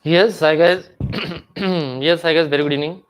Yes, hi guys. Yes, hi guys. Very good evening.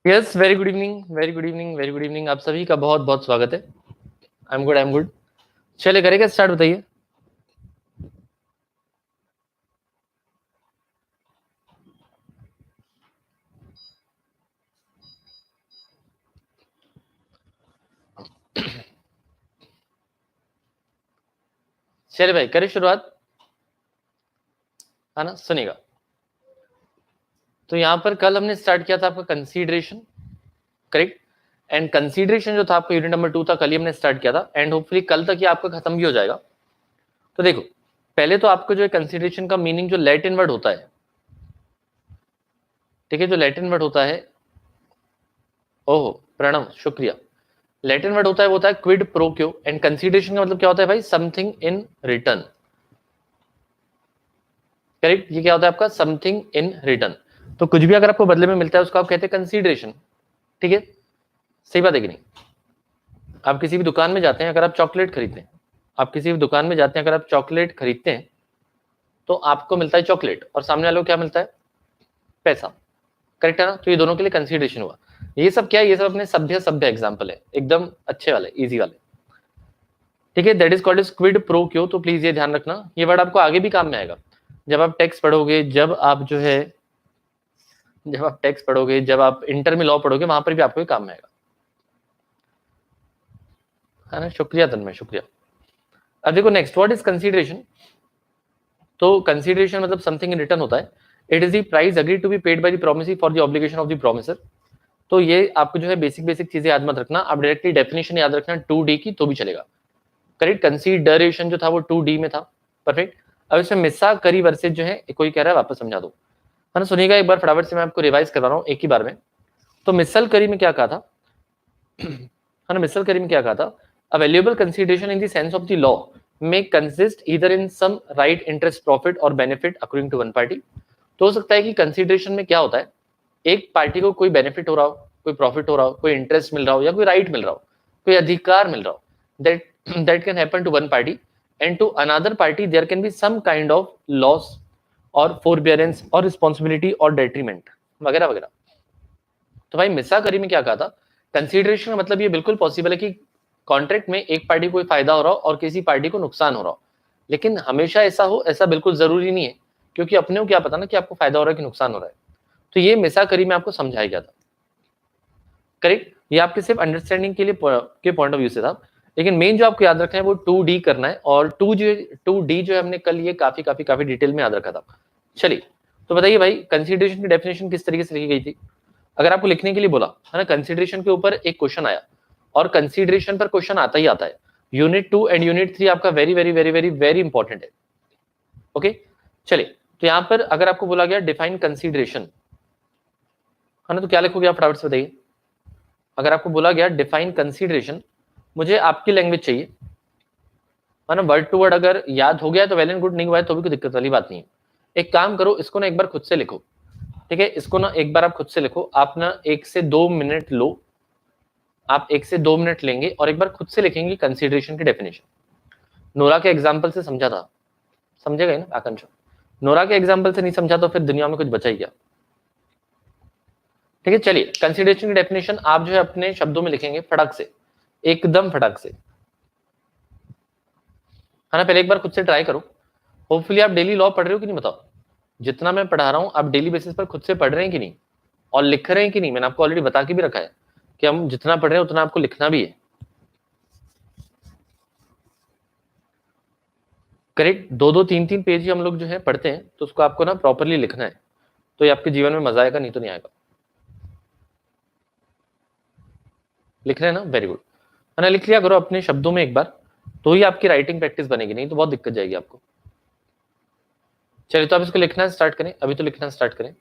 Yes, very good evening. Very good evening. Very good evening. आप सभी का बहुत बहुत स्वागत है. I'm good. I'm good. चलिए करेंगे स्टार्ट, बताइए. चलिए भाई करें शुरुआत, है ना. सुनिएगा. तो यहाँ पर कल हमने स्टार्ट किया था आपका कंसीडरेशन, करेक्ट. एंड कंसीडरेशन जो था आपका यूनिट नंबर 2 था, कल ही हमने स्टार्ट किया था. एंड होपफुली कल तक ये आपका खत्म भी हो जाएगा. तो देखो, पहले तो आपको जो है कंसीडरेशन का मीनिंग जो लैटिन वर्ड होता है, ठीक है, जो लैटिन वर्ड होता है, ओहो प्रणव शुक्रिया. लैटिन वर्ड होता है वो होता है क्विड प्रो क्यो. एंड कंसीडरेशन का मतलब क्या होता है भाई? Something in return, correct. ये क्या होता है आपका? Something in return. तो कुछ भी अगर आपको बदले में मिलता है उसको आप कहते हैं कंसीडरेशन, ठीक है. सही बात है कि नहीं? आप किसी भी दुकान में जाते हैं, अगर आप चॉकलेट खरीदते हैं, आप किसी भी दुकान में जाते हैं, अगर आप चॉकलेट खरीदते हैं तो आपको मिलता है चॉकलेट और सामने वालों को क्या मिलता है? पैसा, करेक्ट है ना. तो ये दोनों के लिए कंसीडरेशन हुआ. ये सब क्या है? ये सब अपने सभ्य सभ्य एग्जाम्पल है, एकदम अच्छे वाले, इजी वाले, ठीक है. That is called is quid pro क्यो. तो प्लीज ये ध्यान रखना, ये वर्ड आपको आगे भी काम में आएगा. जब आप टेक्स्ट पढ़ोगे, जब आप जो है, जब आप टेक्स्ट पढ़ोगे, जब आप इंटर में लॉ पढ़ोगे, वहां पर भी आपको काम में आएगा, है ना. शुक्रिया तन्मय, शुक्रिया. अब देखो नेक्स्ट, व्हाट इज कंसीडरेशन. तो कंसीडरेशन मतलब समथिंग इन रिटर्न होता है. It is the price agree to be paid by the promissory for the obligation of the promisor. तो ये आपको जो है बेसिक बेसिक चीजें याद मत रखना, आप डायरेक्टली डेफिनेशन याद रखना 2D की, तो भी चलेगा, करेक्ट. कंसीडरेशन जो था वो 2D में था, परफेक्ट. अब इसमें मिस्सा करी वर्सेज जो है, कोई कह रहा है वापस समझा दो, है ना. सुनिएगा एक बार फटाफट से, मैं आपको रिवाइज करवा रहा हूँ एक ही बार में. तो मिसल करी में क्या कहा था, है ना. मिसल करी में क्या कहा था? अ valuable consideration in the sense of the law may consist either in some right interest profit or benefit accruing to one party. तो हो सकता है कि कंसीडरेशन में क्या होता है, एक पार्टी को कोई बेनिफिट हो रहा हो, कोई प्रॉफिट हो रहा हो, कोई इंटरेस्ट मिल रहा हो, या कोई राइट मिल रहा हो, कोई अधिकार मिल रहा हो. That can happen to one party, and to another party there can be some kind of loss or forbearance और रिस्पॉन्सिबिलिटी और डेट्रीमेंट वगैरह वगैरह. तो भाई मिसा करी में क्या कहा था? कंसीडरेशन का मतलब ये बिल्कुल पॉसिबल है कि कॉन्ट्रैक्ट में एक पार्टी को कोई फायदा हो रहा हो और किसी पार्टी को नुकसान हो रहा हो. लेकिन हमेशा ऐसा हो, ऐसा बिल्कुल जरूरी नहीं है, क्योंकि अपने को क्या पता ना कि आपको फायदा हो रहा है कि नुकसान हो रहा है. तो ये मिसा करी में आपको समझाया गया था, करेक्ट. ये आपके सिर्फ अंडरस्टैंडिंग के लिए के पॉइंट ऑफ व्यू से था. लेकिन मेन जो आपको याद रखना है वो 2D करना है. और 2D जो है हमने कल ये काफी काफी काफी डिटेल में याद रखा था. चलिए, तो बताइए भाई कंसीडरेशन की डेफिनेशन किस तरीके से लिखी गई थी. अगर आपको लिखने के लिए बोला, है ना, कंसीडरेशन के ऊपर एक क्वेश्चन आया, और कंसीडरेशन पर क्वेश्चन आता ही आता है. यूनिट 2 एंड यूनिट 3 आपका very very very very very important है, ओके. चलिए, तो यहां पर अगर आपको बोला गया डिफाइन कंसीडरेशन, है ना, तो क्या लिखोगे आप फटाफट से बताइए. अगर आपको बोला गया डिफाइन कंसीडरेशन, मुझे आपकी लैंग्वेज चाहिए, है ना. वर्ड टू वर्ड अगर याद हो गया तो वेल एंड गुड, नहीं हुआ है तो भी कोई दिक्कत वाली बात नहीं है. एक काम करो, इसको ना एक बार खुद से लिखो, ठीक है. इसको ना एक बार आप खुद से लिखो. आप ना 1 से 2 मिनट लो, आप 1 से 2 मिनट लेंगे और एक बार खुद से लिखेंगे कंसीडरेशन की डेफिनेशन. नोरा के एग्जाम्पल से समझा था, समझेगा ना आकांक्षा. नोरा के एग्जाम्पल से नहीं समझा तो फिर दुनिया में कुछ बचा ही क्या, ठीक है. चलिए, कंसीडरेशन की डेफिनेशन आप जो है अपने शब्दों में लिखेंगे, फटाक से, एकदम फटाक से, है ना. पहले एक बार खुद से ट्राई करो. होपफुली आप डेली लॉ पढ़ रहे हो कि नहीं, बताओ. जितना मैं पढ़ा रहा हूं आप डेली बेसिस पर खुद से पढ़ रहे हैं कि नहीं, और लिख रहे हैं कि नहीं. मैंने आपको ऑलरेडी बता के भी रखा है कि हम जितना पढ़ रहे हैं उतना आपको लिखना भी है, करेक्ट. 2-2 3-3 पेज ही हम लोग जो है पढ़ते हैं, तो उसको आपको ना प्रॉपरली लिखना है. तो ये आपके जीवन में मजा आएगा, नहीं तो नहीं आएगा। लिख रहे हैं ना, वेरी गुड, है ना। लिख लिया करो अपने शब्दों में एक बार, तो ही आपकी राइटिंग प्रैक्टिस बनेगी, नहीं तो बहुत दिक्कत जाएगी आपको। चलिए तो आप इसको लिखना स्टार्ट करें, अभी तो लिखना स्टार्ट करें।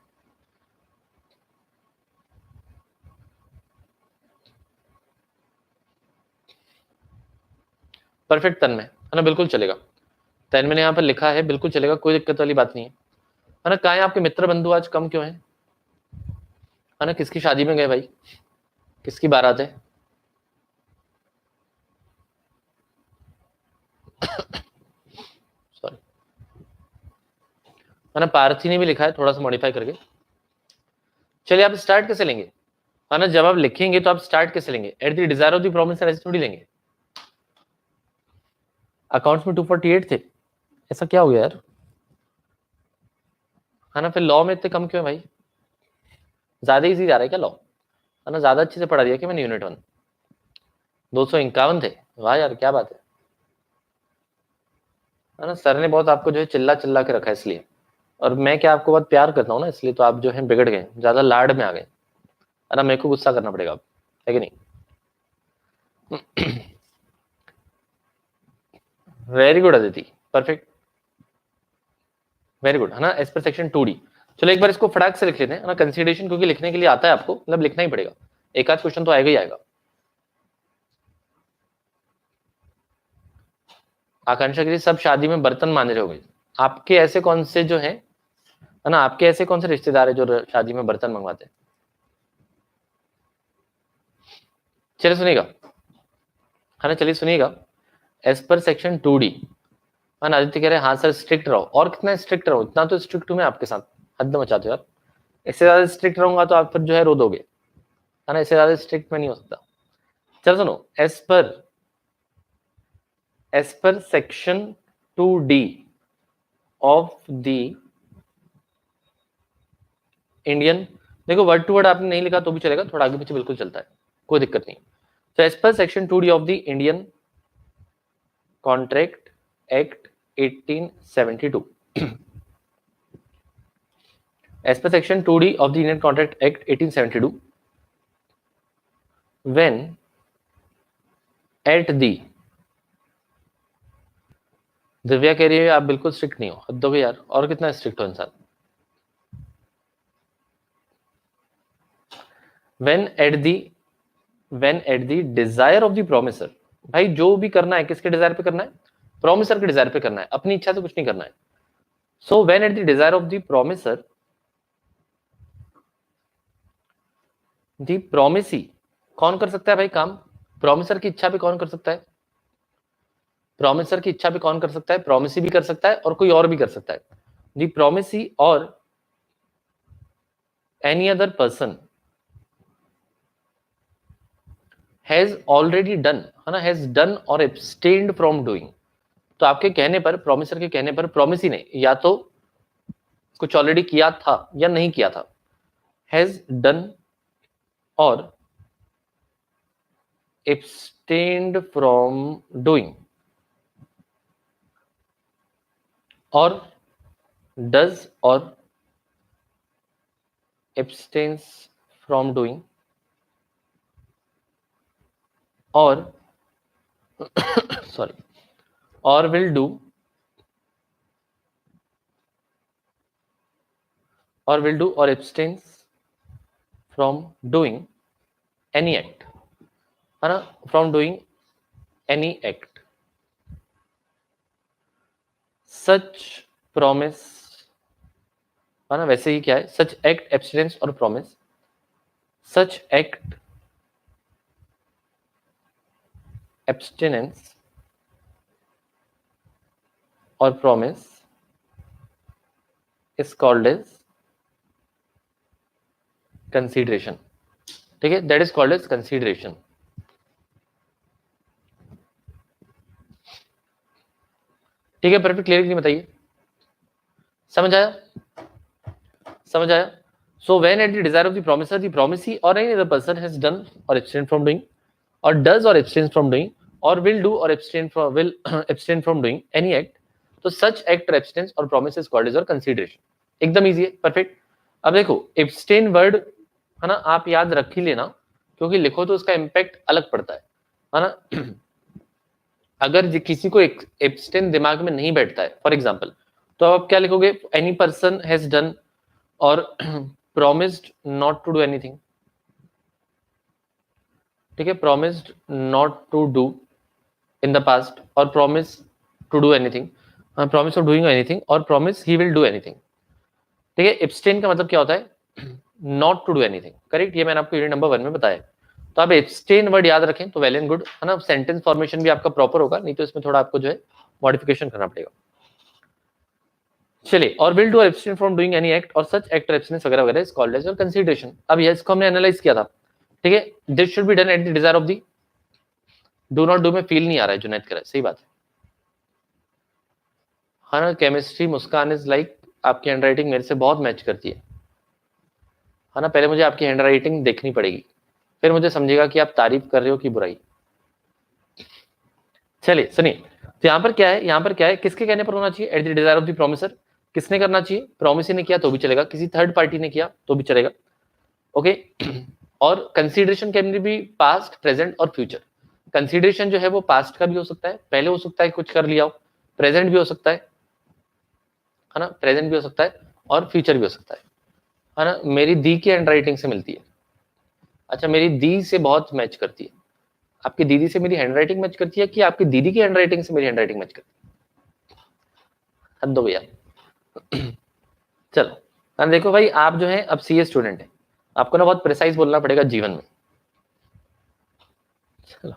परफेक्ट तन में, है ना, बिल्कुल चलेगा। तन मैंने यहाँ पर लिखा है, बिल्कुल चलेगा, कोई दिक्कत वाली बात नहीं है ना। कहा है आपके मित्र बंधु आज कम क्यों है ना। किसकी शादी में गए भाई, किसकी बारात है? सॉरी, है ना, पार्थी ने भी लिखा है थोड़ा सा मॉडिफाई करके। चलिए आप स्टार्ट कैसे लेंगे, है ना, जब आप लिखेंगे तो आप स्टार्ट कैसे लेंगे? Eight the desire of the promise, ऐसे थोड़ी लेंगे। अकाउंट्स में 248 थे, ऐसा क्या हो गया यार, है ना। फिर लॉ में इतने कम क्यों है भाई, ज्यादा इजी जा रहा है क्या लॉ, है ना। ज्यादा अच्छे से पढ़ा दिया कि मैंने यूनिट 1, 251 थे, वाह यार क्या बात है ना। सर ने बहुत आपको जो है चिल्ला चिल्ला के रखा है इसलिए, और मैं क्या आपको बहुत प्यार करता हूँ ना, इसलिए तो आप जो है बिगड़ गए, ज्यादा लाड में आ गए, है ना। मेरे को गुस्सा करना पड़ेगा अब, है कि नहीं? Very good Aditi, perfect, very good, है ना। एज पर सेक्शन 2D, चलो एक बार इसको फटाक से लिख लेते हैं, है ना। कंसीडरेशन क्योंकि लिखने के लिए आता है आपको, मतलब लिखना ही पड़ेगा, एक आध क्वेश्चन तो आएगा ही आएगा। आकांक्षा के लिए सब शादी में बर्तन मान रहे होंगे, आपके ऐसे कौन से जो है ना, आपके ऐसे कौन से रिश्तेदार है जो शादी में बर्तन मंगवाते हैं? चलिए सुनिएगा, है ना, चलिए सुनिएगा। एज पर सेक्शन 2D, है ना। आदित्य कह रहे हैं हाँ सर स्ट्रिक्ट रहो, और कितना स्ट्रिक्ट रहो, इतना तो स्ट्रिक्ट हूं मैं आपके साथ, हद मचाते हो यार। इससे ज्यादा स्ट्रिक्ट रहूंगा तो आप फिर जो है रो दोगे, है ना। इससे ज्यादा स्ट्रिक्ट में नहीं हो सकता। चलो सुनो, as per section 2D of the Indian, देखो वर्ड टू वर्ड आपने नहीं लिखा तो भी चलेगा, थोड़ा आगे पीछे बिल्कुल चलता है, कोई दिक्कत नहीं। तो as per section 2D of the Indian contract act 1872, as per section 2D of the Indian Contract Act 1872, when at the, Divya कह रही है आप बिल्कुल स्ट्रिक्ट नहीं हो, हद हो गई यार, और कितना स्ट्रिक्ट हो इंसान। when at the desire of the promiser, भाई जो भी करना है किसके डिजायर पे करना है? प्रोमिसर के डिजायर पे करना है, अपनी इच्छा से कुछ नहीं करना है। सो when at the desire of the promiser, the promisee, कौन कर सकता है भाई काम? प्रोमिसर की इच्छा पे कौन कर सकता है? प्रोमिसर की इच्छा पे कौन कर सकता है? प्रोमिसी भी कर सकता है और कोई और भी कर सकता है। दी promisee or any other person has already done, है ना, has done or abstained from doing. तो आपके कहने पर, प्रोमिसर के कहने पर, प्रोमिसी ने या तो कुछ ऑलरेडी किया था या नहीं किया था, has done or abstained from doing, और डज और abstains from doing, or sorry, or will do, or abstains from doing any act, है ना, from doing any act, such promise, है ना, वैसे ही क्या है, such act, abstinence और promise, such act, abstinence और promise is called as consideration, ठीक है, that is called as consideration। ठीक है, परफेक्ट, क्लियर नहीं बताइए, समझ आया, समझ आया। So when at the desire of the promiser, the promisee or any other person has done or abstained from doing, or does or abstains from doing, or will do or abstain from doing any act, तो such act or abstinence or promise is called as or consideration। एकदम easy है, perfect। अब देखो abstain word है ना, आप याद रख ही लेना, क्योंकि लिखो तो उसका इम्पैक्ट अलग पड़ता है ना। अगर किसी को एब्सटेन दिमाग में नहीं बैठता है फॉर एग्जाम्पल, तो आप क्या लिखोगे, एनी पर्सन हैज डन और promised not to do anything, ठीक है, promised not to do in the past और promise to do anything, promise of doing anything और promise he will do anything, ठीक है। एब्सटेन का मतलब क्या होता है, not to do anything, correct, ये मैंने आपको यूनिट नंबर 1 में बताया। तो आप एब्सटेन वर्ड याद रखें तो वेल एंड गुड है ना, सेंटेंस फॉर्मेशन भी आपका प्रॉपर होगा, नहीं तो इसमें थोड़ा आपको जो है मॉडिफिकेशन करना पड़ेगा। चलिए, और will do abstain from doing any act और सच एक्ट एब्सटेंस वगैरह वगैरह इज कॉल्ड एज कंसीडरेशन। अब ये इसको हमने एनालाइज किया था, ठीक है, this should be done at the desire of the, do not do में फील नहीं आ रहा है, जुनैद कह रहा है, सही बात है ना। केमिस्ट्री मुस्कान इज लाइक, आपकी हैंडराइटिंग मेरे से बहुत मैच करती है ना, पहले मुझे आपकी हैंडराइटिंग देखनी पड़ेगी, फिर मुझे समझेगा कि आप तारीफ कर रहे हो कि बुराई। चलिए सुनिए, तो यहाँ पर क्या है, यहाँ पर क्या है, किसके कहने पर होना चाहिए, eight the desire of the promisor, किसने करना चाहिए, प्रोमिसर ने किया तो भी चलेगा, किसी थर्ड पार्टी ने किया तो भी चलेगा, ओके। और consideration can be past present और फ्यूचर। कंसीडरेशन जो है वो पास्ट का भी हो सकता है, पहले हो सकता है कुछ कर लिया हो, प्रेजेंट भी हो सकता है ना, प्रेजेंट भी हो सकता है और फ्यूचर भी हो सकता है ना। मेरी दी की हैंड राइटिंग से मिलती है, अच्छा मेरी दी से बहुत मैच करती है, आपकी दीदी से मेरी हैंडराइटिंग मैच करती है कि आपकी दीदी की हैंडराइटिंग से मेरी हैंडराइटिंग मैच करती है, हद दो भैया। चलो, अब देखो भाई, आप जो है अब सीए स्टूडेंट है, आपको ना बहुत प्रिसाइज बोलना पड़ेगा जीवन में। चलो,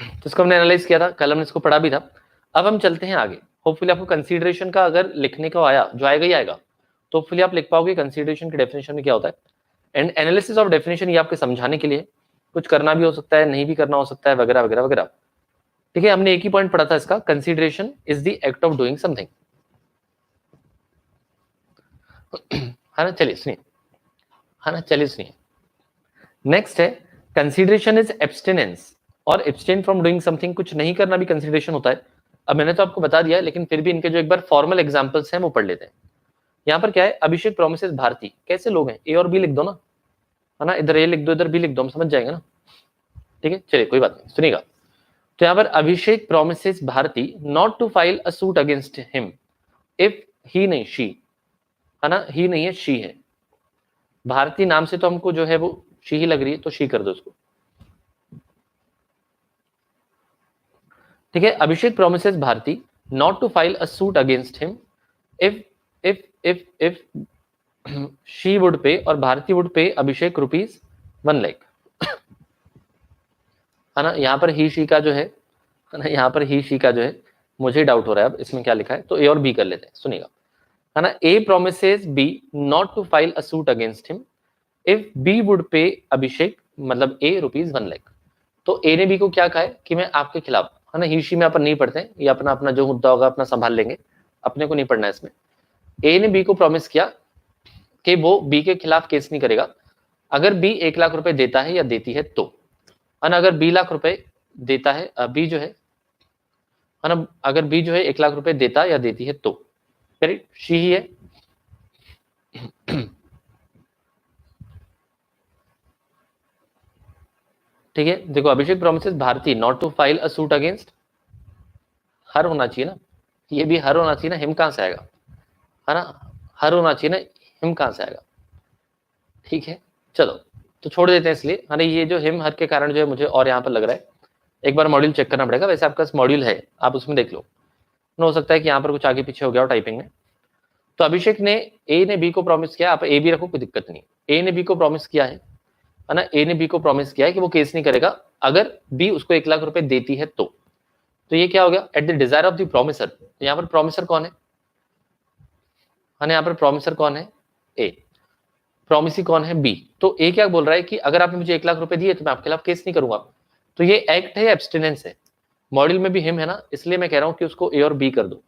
तो इसको हमने एनालाइज किया था, कल हमने इसको पढ़ा भी था। अब हम चलते हैं आगे, होपफुली आपको कंसीडरेशन का अगर लिखने को आया, जो आएगा ही आएगा, तो होपफुली आप लिख पाओगे कंसीडरेशन की डेफिनेशन में क्या होता है, एंड एनालिसिस ऑफ डेफिनेशन, ये आपके समझाने के लिए, कुछ करना भी हो सकता है, नहीं भी करना हो सकता है, वगैरह वगैरह वगैरह, ठीक है। हमने एक ही पॉइंट पढ़ा था इसका, consideration is the act of doing something, है ना। चलिए सुनिए, है ना, चलिए सुनिए, नेक्स्ट है कंसीडरेशन इज एब्सटिनेंस, और एब्सटेन फ्रॉम डूइंग समथिंग, कुछ नहीं करना भी कंसीडरेशन होता है। अब मैंने तो आपको बता दिया, लेकिन फिर भी इनके जो एक बार फॉर्मल एग्जांपल्स हैं वो पढ़ लेते हैं। यहाँ पर क्या है, अभिषेक प्रोमिसेस भारती, कैसे लोग हैं, ए और बी लिख दो ना, है ना, इधर ए लिख दो इधर बी लिख दो, हम समझ जाएंगे ना, ठीक है। चलिए कोई बात नहीं, सुनिएगा। तो यहाँ पर Abhishek promises Bharti not to file a suit against him if he नहीं शी, है ना, ही नहीं है शी है, भारती नाम से तो हमको जो है वो शी ही लग रही है, तो शी कर दो उसको, ठीक है। Abhishek promises Bharti not to file a suit against him if if if if she would pay, और भारती वुड पे अभिषेक ₹1 लाख, है ना। यहाँ पर ही शी का जो है ना, यहाँ पर ही शी का जो है मुझे डाउट हो रहा है अब इसमें क्या लिखा है, तो ए और बी कर लेते हैं, सुनिएगा, है ना। A promises B not to file a suit against him if B would pay Abhishek, मतलब ए ₹1 लाख। तो ए ने बी को क्या कहा है कि मैं आपके खिलाफ, है ना, ही शी में अपन नहीं पढ़ते हैं, ये अपना अपना जो मुद्दा होगा अपना संभाल लेंगे, अपने को नहीं पढ़ना है इसमें। ए ने बी को प्रॉमिस किया कि वो बी के खिलाफ केस नहीं करेगा अगर बी 1 लाख रुपए देता है या देती है तो, है ना। अगर बी लाख रुपए देता है, बी जो है ना, अगर बी जो है 1 लाख रुपए देता या देती है तो, करेक्ट, शी ही है। ठीक है, देखो Abhishek promises Bharti not to file a suit against, her होना चाहिए ना, ये भी हर होना चाहिए ना, हिम कहां से आएगा, है ना, हर होना चाहिए ना, हिम कहां से आएगा, ठीक है। चलो, तो छोड़ देते हैं इसलिए, है ना, ये जो हिम हर के कारण जो है मुझे और यहाँ पर लग रहा है, एक बार मॉड्यूल चेक करना पड़ेगा, वैसे आपका मॉड्यूल है, आप उसमें देख लो, हो सकता है कि यहाँ पर कुछ आगे पीछे हो गया हो टाइपिंग में। तो अभिषेक ने, ए ने बी को प्रॉमिस किया, आप ए भी रखो कोई दिक्कत नहीं, ए ने बी को प्रॉमिस किया है ना, ए ने बी को प्रॉमिस किया है कि वो केस नहीं करेगा अगर बी उसको 1 लाख रुपए देती है तो ये क्या हो गया, eight the desire of the promisor, यहाँ पर प्रोमिसर कौन है ना, यहाँ पर प्रोमिसर कौन है, ए, प्रोमिसी कौन है, बी। तो ए क्या बोल रहा है कि अगर आपने मुझे 1 लाख रुपए दिए तो मैं आपके खिलाफ केस नहीं करूंगा, तो ये एक्ट है या एब्सटिनेंस है, मॉड्यूल में भी हिम है ना, इसलिए मैं कह रहा हूं कि उसको ए और बी कर दो,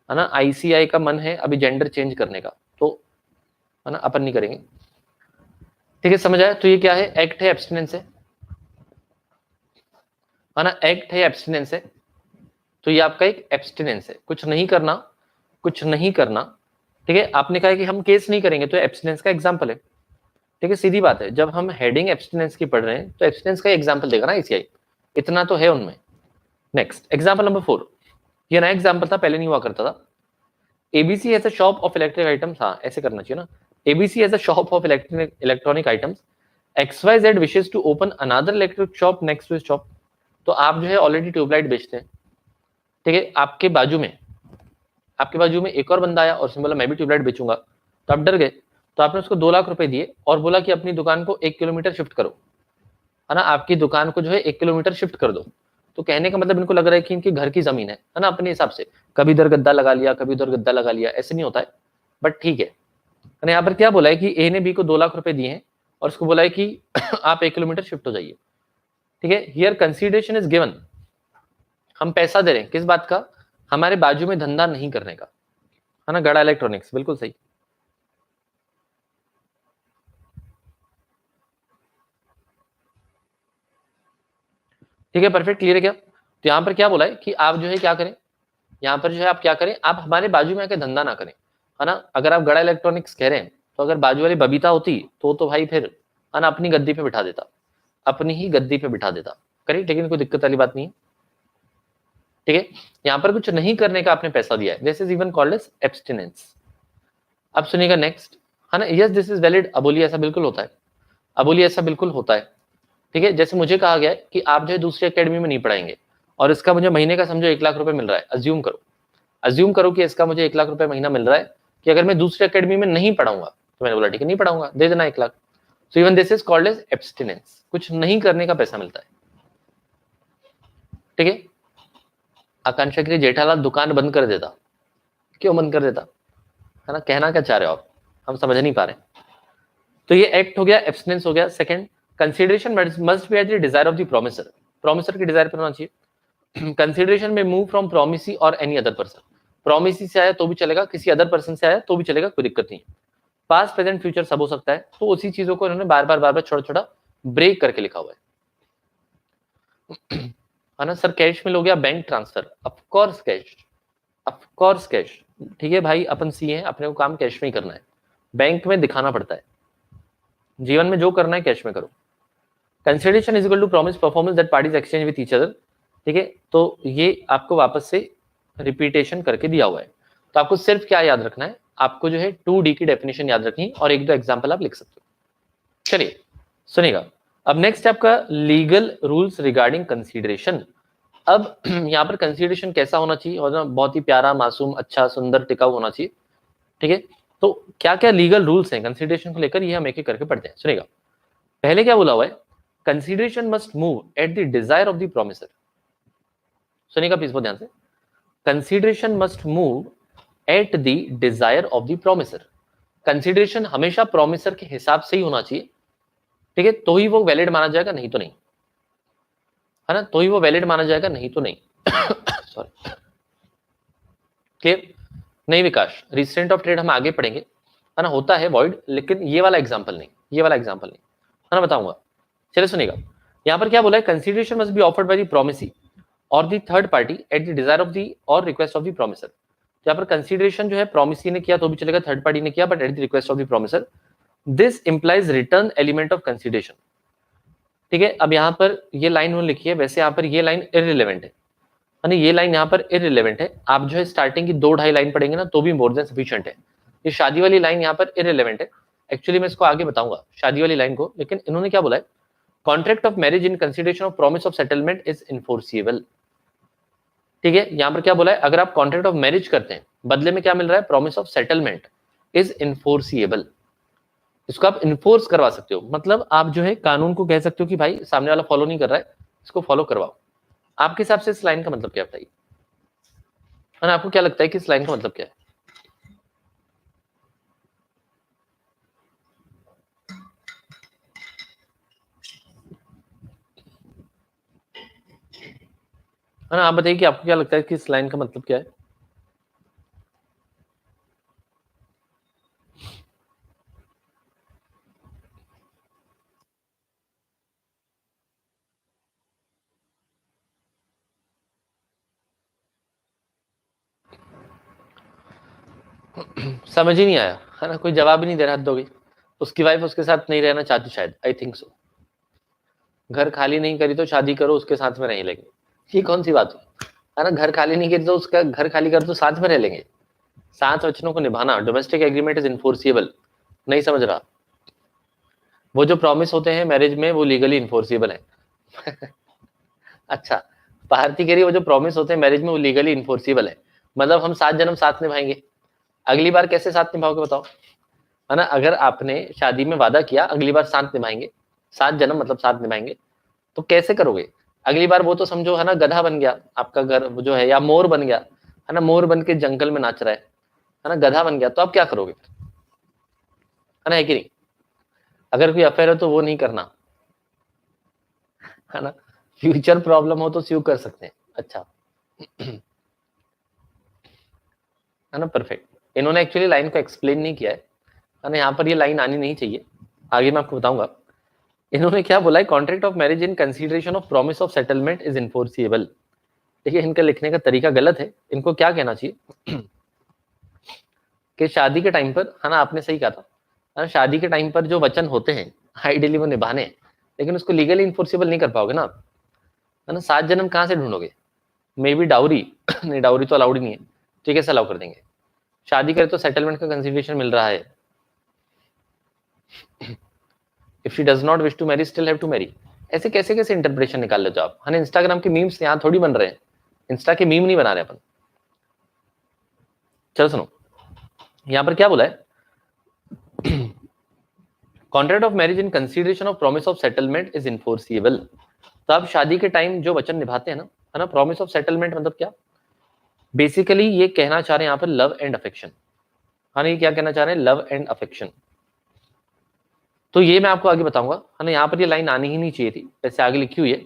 है ना। आईसीआई का मन है अभी जेंडर चेंज करने का, तो है ना अपन नहीं करेंगे, ठीक है, समझ आया। तो ये क्या है, एक्ट है एब्सटिनेंस है ना, एक्ट है एब्सटिनेंस है, तो ये आपका एक एब्सटिनेंस है, कुछ नहीं करना, कुछ नहीं करना, ठीक है, आपने कहा कि हम केस नहीं करेंगे, तो एब्सटिनेंस का एग्जाम्पल है। ठीक है, सीधी बात है, जब हम हेडिंग एब्सटिनेंस की पढ़ रहे हैं तो एब्सटिनेंस का एग्जाम्पल देगा ना ईसीआई, इतना तो है उनमें। नेक्स्ट एग्जाम्पल नंबर 4, ये नया एग्जाम्पल था, पहले नहीं हुआ करता था। ABC as a shop of electric items, हाँ ऐसे करना चाहिए ना, ABC as a shop of electronic items, XYZ wishes to open another electric shop next to shop. तो आप जो है ऑलरेडी ट्यूबलाइट बेचते हैं, ठीक है, आपके बाजू में एक और बंदा आया और उसने बोला मैं भी ट्यूबलाइट बेचूंगा, तो आप डर गए, तो आपने उसको 2 लाख रुपए दिए और बोला कि अपनी दुकान को 1 किलोमीटर शिफ्ट करो, है ना, आपकी दुकान को जो है 1 किलोमीटर शिफ्ट कर दो। तो कहने का मतलब इनको लग रहा है कि इनकी घर की जमीन है ना, अपने हिसाब से कभी इधर गद्दा लगा लिया, कभी उधर गद्दा लगा लिया, ऐसे नहीं होता है, बट ठीक है। यहाँ पर क्या बोला है कि ए ने बी को 2 लाख रुपए दिए हैं और उसको बोला है कि आप 1 किलोमीटर शिफ्ट हो जाइए। ठीक है, हियर कंसीडरेशन इज गिवन, हम पैसा दे रहे हैं किस बात का, हमारे बाजू में धंधा नहीं करने का, है ना, गड़ा इलेक्ट्रॉनिक्स, बिल्कुल सही। ठीक है, परफेक्ट, क्लियर है क्या? तो यहाँ पर क्या बोला है कि आप जो है क्या करें, यहाँ पर जो है आप क्या करें, आप हमारे बाजू में आके धंधा ना करें, है ना। अगर आप गड़ा इलेक्ट्रॉनिक्स कह रहे हैं तो अगर बाजू वाली बबीता होती तो भाई फिर, है ना, अपनी गद्दी पे बिठा देता, अपनी ही गद्दी पे बिठा देता, करेक्ट, लेकिन कोई दिक्कत वाली बात नहीं है। ठीक है, यहाँ पर कुछ नहीं करने का आपने पैसा दिया है, this is even called as abstinence. अब सुनिएगा नेक्स्ट, है ना, यस दिस इज वैलिड, अब बोलिए ऐसा बिल्कुल होता है, अब बोलिए ऐसा बिल्कुल होता है। ठीक है, जैसे मुझे कहा गया है कि आप जो है दूसरी एकेडमी में नहीं पढ़ाएंगे और इसका मुझे महीने का समझो 1 लाख रुपए मिल रहा है, अज्यूम करो कि इसका मुझे 1 लाख रुपए महीना मिल रहा है, कि अगर मैं दूसरी एकेडमी में नहीं पढ़ाऊंगा, तो मैंने बोला ठीक है नहीं पढ़ाऊंगा, दे देना 1 lakh. So even this is called as abstinence, कुछ नहीं करने का पैसा मिलता है। ठीक है, आकांक्षा के लिए जेठालाल दुकान बंद कर देता, क्यों बंद कर देता, है ना, कहना क्या चाह रहे हो आप, हम समझ नहीं पा रहे। तो ये एक्ट हो गया, एब्सटिनेंस हो गया। Second, consideration must be eight the desire of the promisor, promisor की डिजायर पर होना चाहिए। Consideration may move from promisee or any other person, promisee से आया तो भी चलेगा, किसी अदर पर्सन से आया तो भी चलेगा, कोई दिक्कत नहीं। पास प्रेजेंट फ्यूचर सब हो सकता है, तो उसी चीजों को इन्होंने बार बार छोटा छोटा ब्रेक करके लिखा हुआ है ना। सर कैश में लोग या bank transfer, of course cash, of course cash. ठीक है भाई, अपन सी है, अपने को काम कैश में ही करना है, बैंक में दिखाना पड़ता है, जीवन में जो करना है कैश में करो। Consideration is equal to promise performance that parties exchange with each other. ठीक है, तो ये आपको वापस से रिपीटेशन करके दिया हुआ है, तो आपको सिर्फ क्या याद रखना है, आपको जो है 2D की डेफिनेशन याद रखनी और एक दो एग्जाम्पल आप लिख सकते हो। चलिए सुनिएगा, अब नेक्स्ट है आपका लीगल रूल्स रिगार्डिंग कंसीडरेशन। अब यहाँ पर कंसीडरेशन कैसा होना चाहिए, और ना बहुत ही प्यारा, मासूम, अच्छा, सुंदर, टिकाऊ होना चाहिए। ठीक है, तो क्या क्या लीगल रूल्स हैं कंसीडरेशन को लेकर, ये हम एक एक करके पढ़ते हैं, सुनिएगा। पहले क्या बोला हुआ है, consideration must move at the desire of the promisor. सुनिएगा प्लीज बहुत ध्यान से, consideration must move at the desire of the promisor. Consideration हमेशा प्रोमिसर के हिसाब से ही होना चाहिए, ठीक है, तो ही वो वैलिड माना जाएगा, नहीं तो नहीं, है ना, तो ही वो वैलिड माना जाएगा, नहीं तो नहीं। Sorry, clear? नहीं विकास, रिस्ट्रेंट ऑफ ट्रेड हम आगे पढ़ेंगे, है ना, होता है वॉइड, लेकिन ये वाला एग्जांपल नहीं, ये वाला एग्जांपल नहीं, है ना, बताऊंगा। चलिए सुनिएगा, यहाँ पर क्या बोला है, consideration must be offered by the promisee और the third party at the desire of the और रिक्वेस्ट ऑफ द प्रोमिसर। यहाँ पर कंसीडरेशन जो है प्रोमिसी ने किया तो भी चलेगा, थर्ड पार्टी ने किया, but at the request of the promisor, this implies return element of consideration. ठीक है, अब यहाँ पर ये लाइन उन्होंने लिखी है, वैसे यहाँ पर ये लाइन इररिलेवेंट है, यानी ये लाइन यहाँ पर इररिलेवेंट है, आप जो है स्टार्टिंग की 2-2.5 लाइन पढ़ेंगे ना तो भी मोर देन सफिशिएंट है। ये शादी वाली लाइन यहाँ पर इररिलेवेंट है, एक्चुअली मैं इसको आगे बताऊंगा शादी वाली लाइन को, लेकिन इन्होंने क्या बोला है, contract of marriage in consideration of promise of settlement is enforceable. ठीक है, यहाँ पर क्या बोला है, अगर आप कॉन्ट्रैक्ट ऑफ मैरिज करते हैं, बदले में क्या मिल रहा है, प्रॉमिस ऑफ सेटलमेंट इज इनफोर्सिबल। इसको आप इन्फोर्स करवा सकते हो, मतलब आप जो है कानून को कह सकते हो कि भाई सामने वाला फॉलो नहीं कर रहा है, इसको फॉलो करवाओ। आपके हिसाब से इस लाइन का मतलब क्या बताइए, है ना, आपको क्या लगता है कि इस लाइन का मतलब क्या है ना, आप बताइए कि आपको क्या लगता है कि इस लाइन का मतलब क्या है। समझ ही नहीं आया, है ना, कोई जवाब ही नहीं दे रहा, हद हो गई। उसकी वाइफ उसके साथ नहीं रहना चाहती शायद, आई थिंक सो। घर खाली नहीं करी तो शादी करो, उसके साथ में नहीं लेंगे, ये कौन सी बात हुई, है ना। घर खाली नहीं करी तो उसका घर खाली कर तो साथ में रह लेंगे। 7 वचनों को निभाना, डोमेस्टिक एग्रीमेंट इज इन्फोर्सिबल, नहीं समझ रहा। वो जो प्रॉमिस होते हैं मैरिज में वो लीगली इन्फोर्सिबल है। अच्छा, भारती कह रही है वो जो प्रॉमिस होते हैं मैरिज में वो लीगली इन्फोर्सिबल है, मतलब हम 7 जन्म साथ निभाएंगे। अगली बार कैसे साथ निभाओगे बताओ, है ना। अगर आपने शादी में वादा किया अगली बार साथ निभाएंगे, 7 जन्म मतलब साथ निभाएंगे, तो कैसे करोगे अगली बार। वो तो समझो, है ना, गधा बन गया आपका घर वो जो है, या मोर बन गया, है ना, मोर बन के जंगल में नाच रहा है ना, गधा बन गया, तो आप क्या करोगे, है ना, है कि नहीं। अगर कोई अफेयर है तो वो नहीं करना, है ना। फ्यूचर प्रॉब्लम हो तो स्यू कर सकते हैं। अच्छा, है ना, परफेक्ट। इन्होंने एक्चुअली लाइन को एक्सप्लेन नहीं किया है ना, यहाँ पर ये लाइन आनी नहीं चाहिए, आगे मैं आपको बताऊंगा। इन्होंने क्या बोला है, contract of marriage in consideration of promise of settlement is enforceable. देखिए इनका लिखने का तरीका गलत है, इनको क्या कहना चाहिए कि शादी के टाइम पर, है ना, आपने सही कहा था, है ना, शादी के टाइम पर जो वचन होते हैं आइडियली वो निभाने हैं, लेकिन उसको लीगली इन्फोर्सिबल नहीं कर पाओगे ना आप, है ना। 7 जन्म कहाँ से ढूंढोगे, मे बी डाउरी नहीं, डाउरी तो अलाउड नहीं है, ठीक है, अलाउ कर देंगे। शादी करे तो सेटलमेंट का कंसिडरेशन मिल रहा है। If she does not wish to marry still have to marry, ऐसे कैसे कैसे इंटरप्रिटेशन निकाल लेते हो आप, है ना। इंस्टाग्राम के मीम्स यहाँ थोड़ी बन रहे हैं, इंस्टा के मीम नहीं बना रहे अपन। चलो सुनो, यहाँ पर क्या बोला है, contract of marriage in consideration of promise of settlement is enforceable. तो आप शादी के टाइम जो वचन निभाते हैं ना, है ना, प्रॉमिस ऑफ सेटलमेंट मतलब क्या, बेसिकली ये कहना चाह रहे हैं यहाँ पर लव एंड अफेक्शन, है ना। ये क्या कहना चाह रहे हैं, लव एंड अफेक्शन। तो ये मैं आपको आगे बताऊंगा, है ना। यहाँ पर ये लाइन आनी ही नहीं चाहिए थी, वैसे आगे लिखी हुई है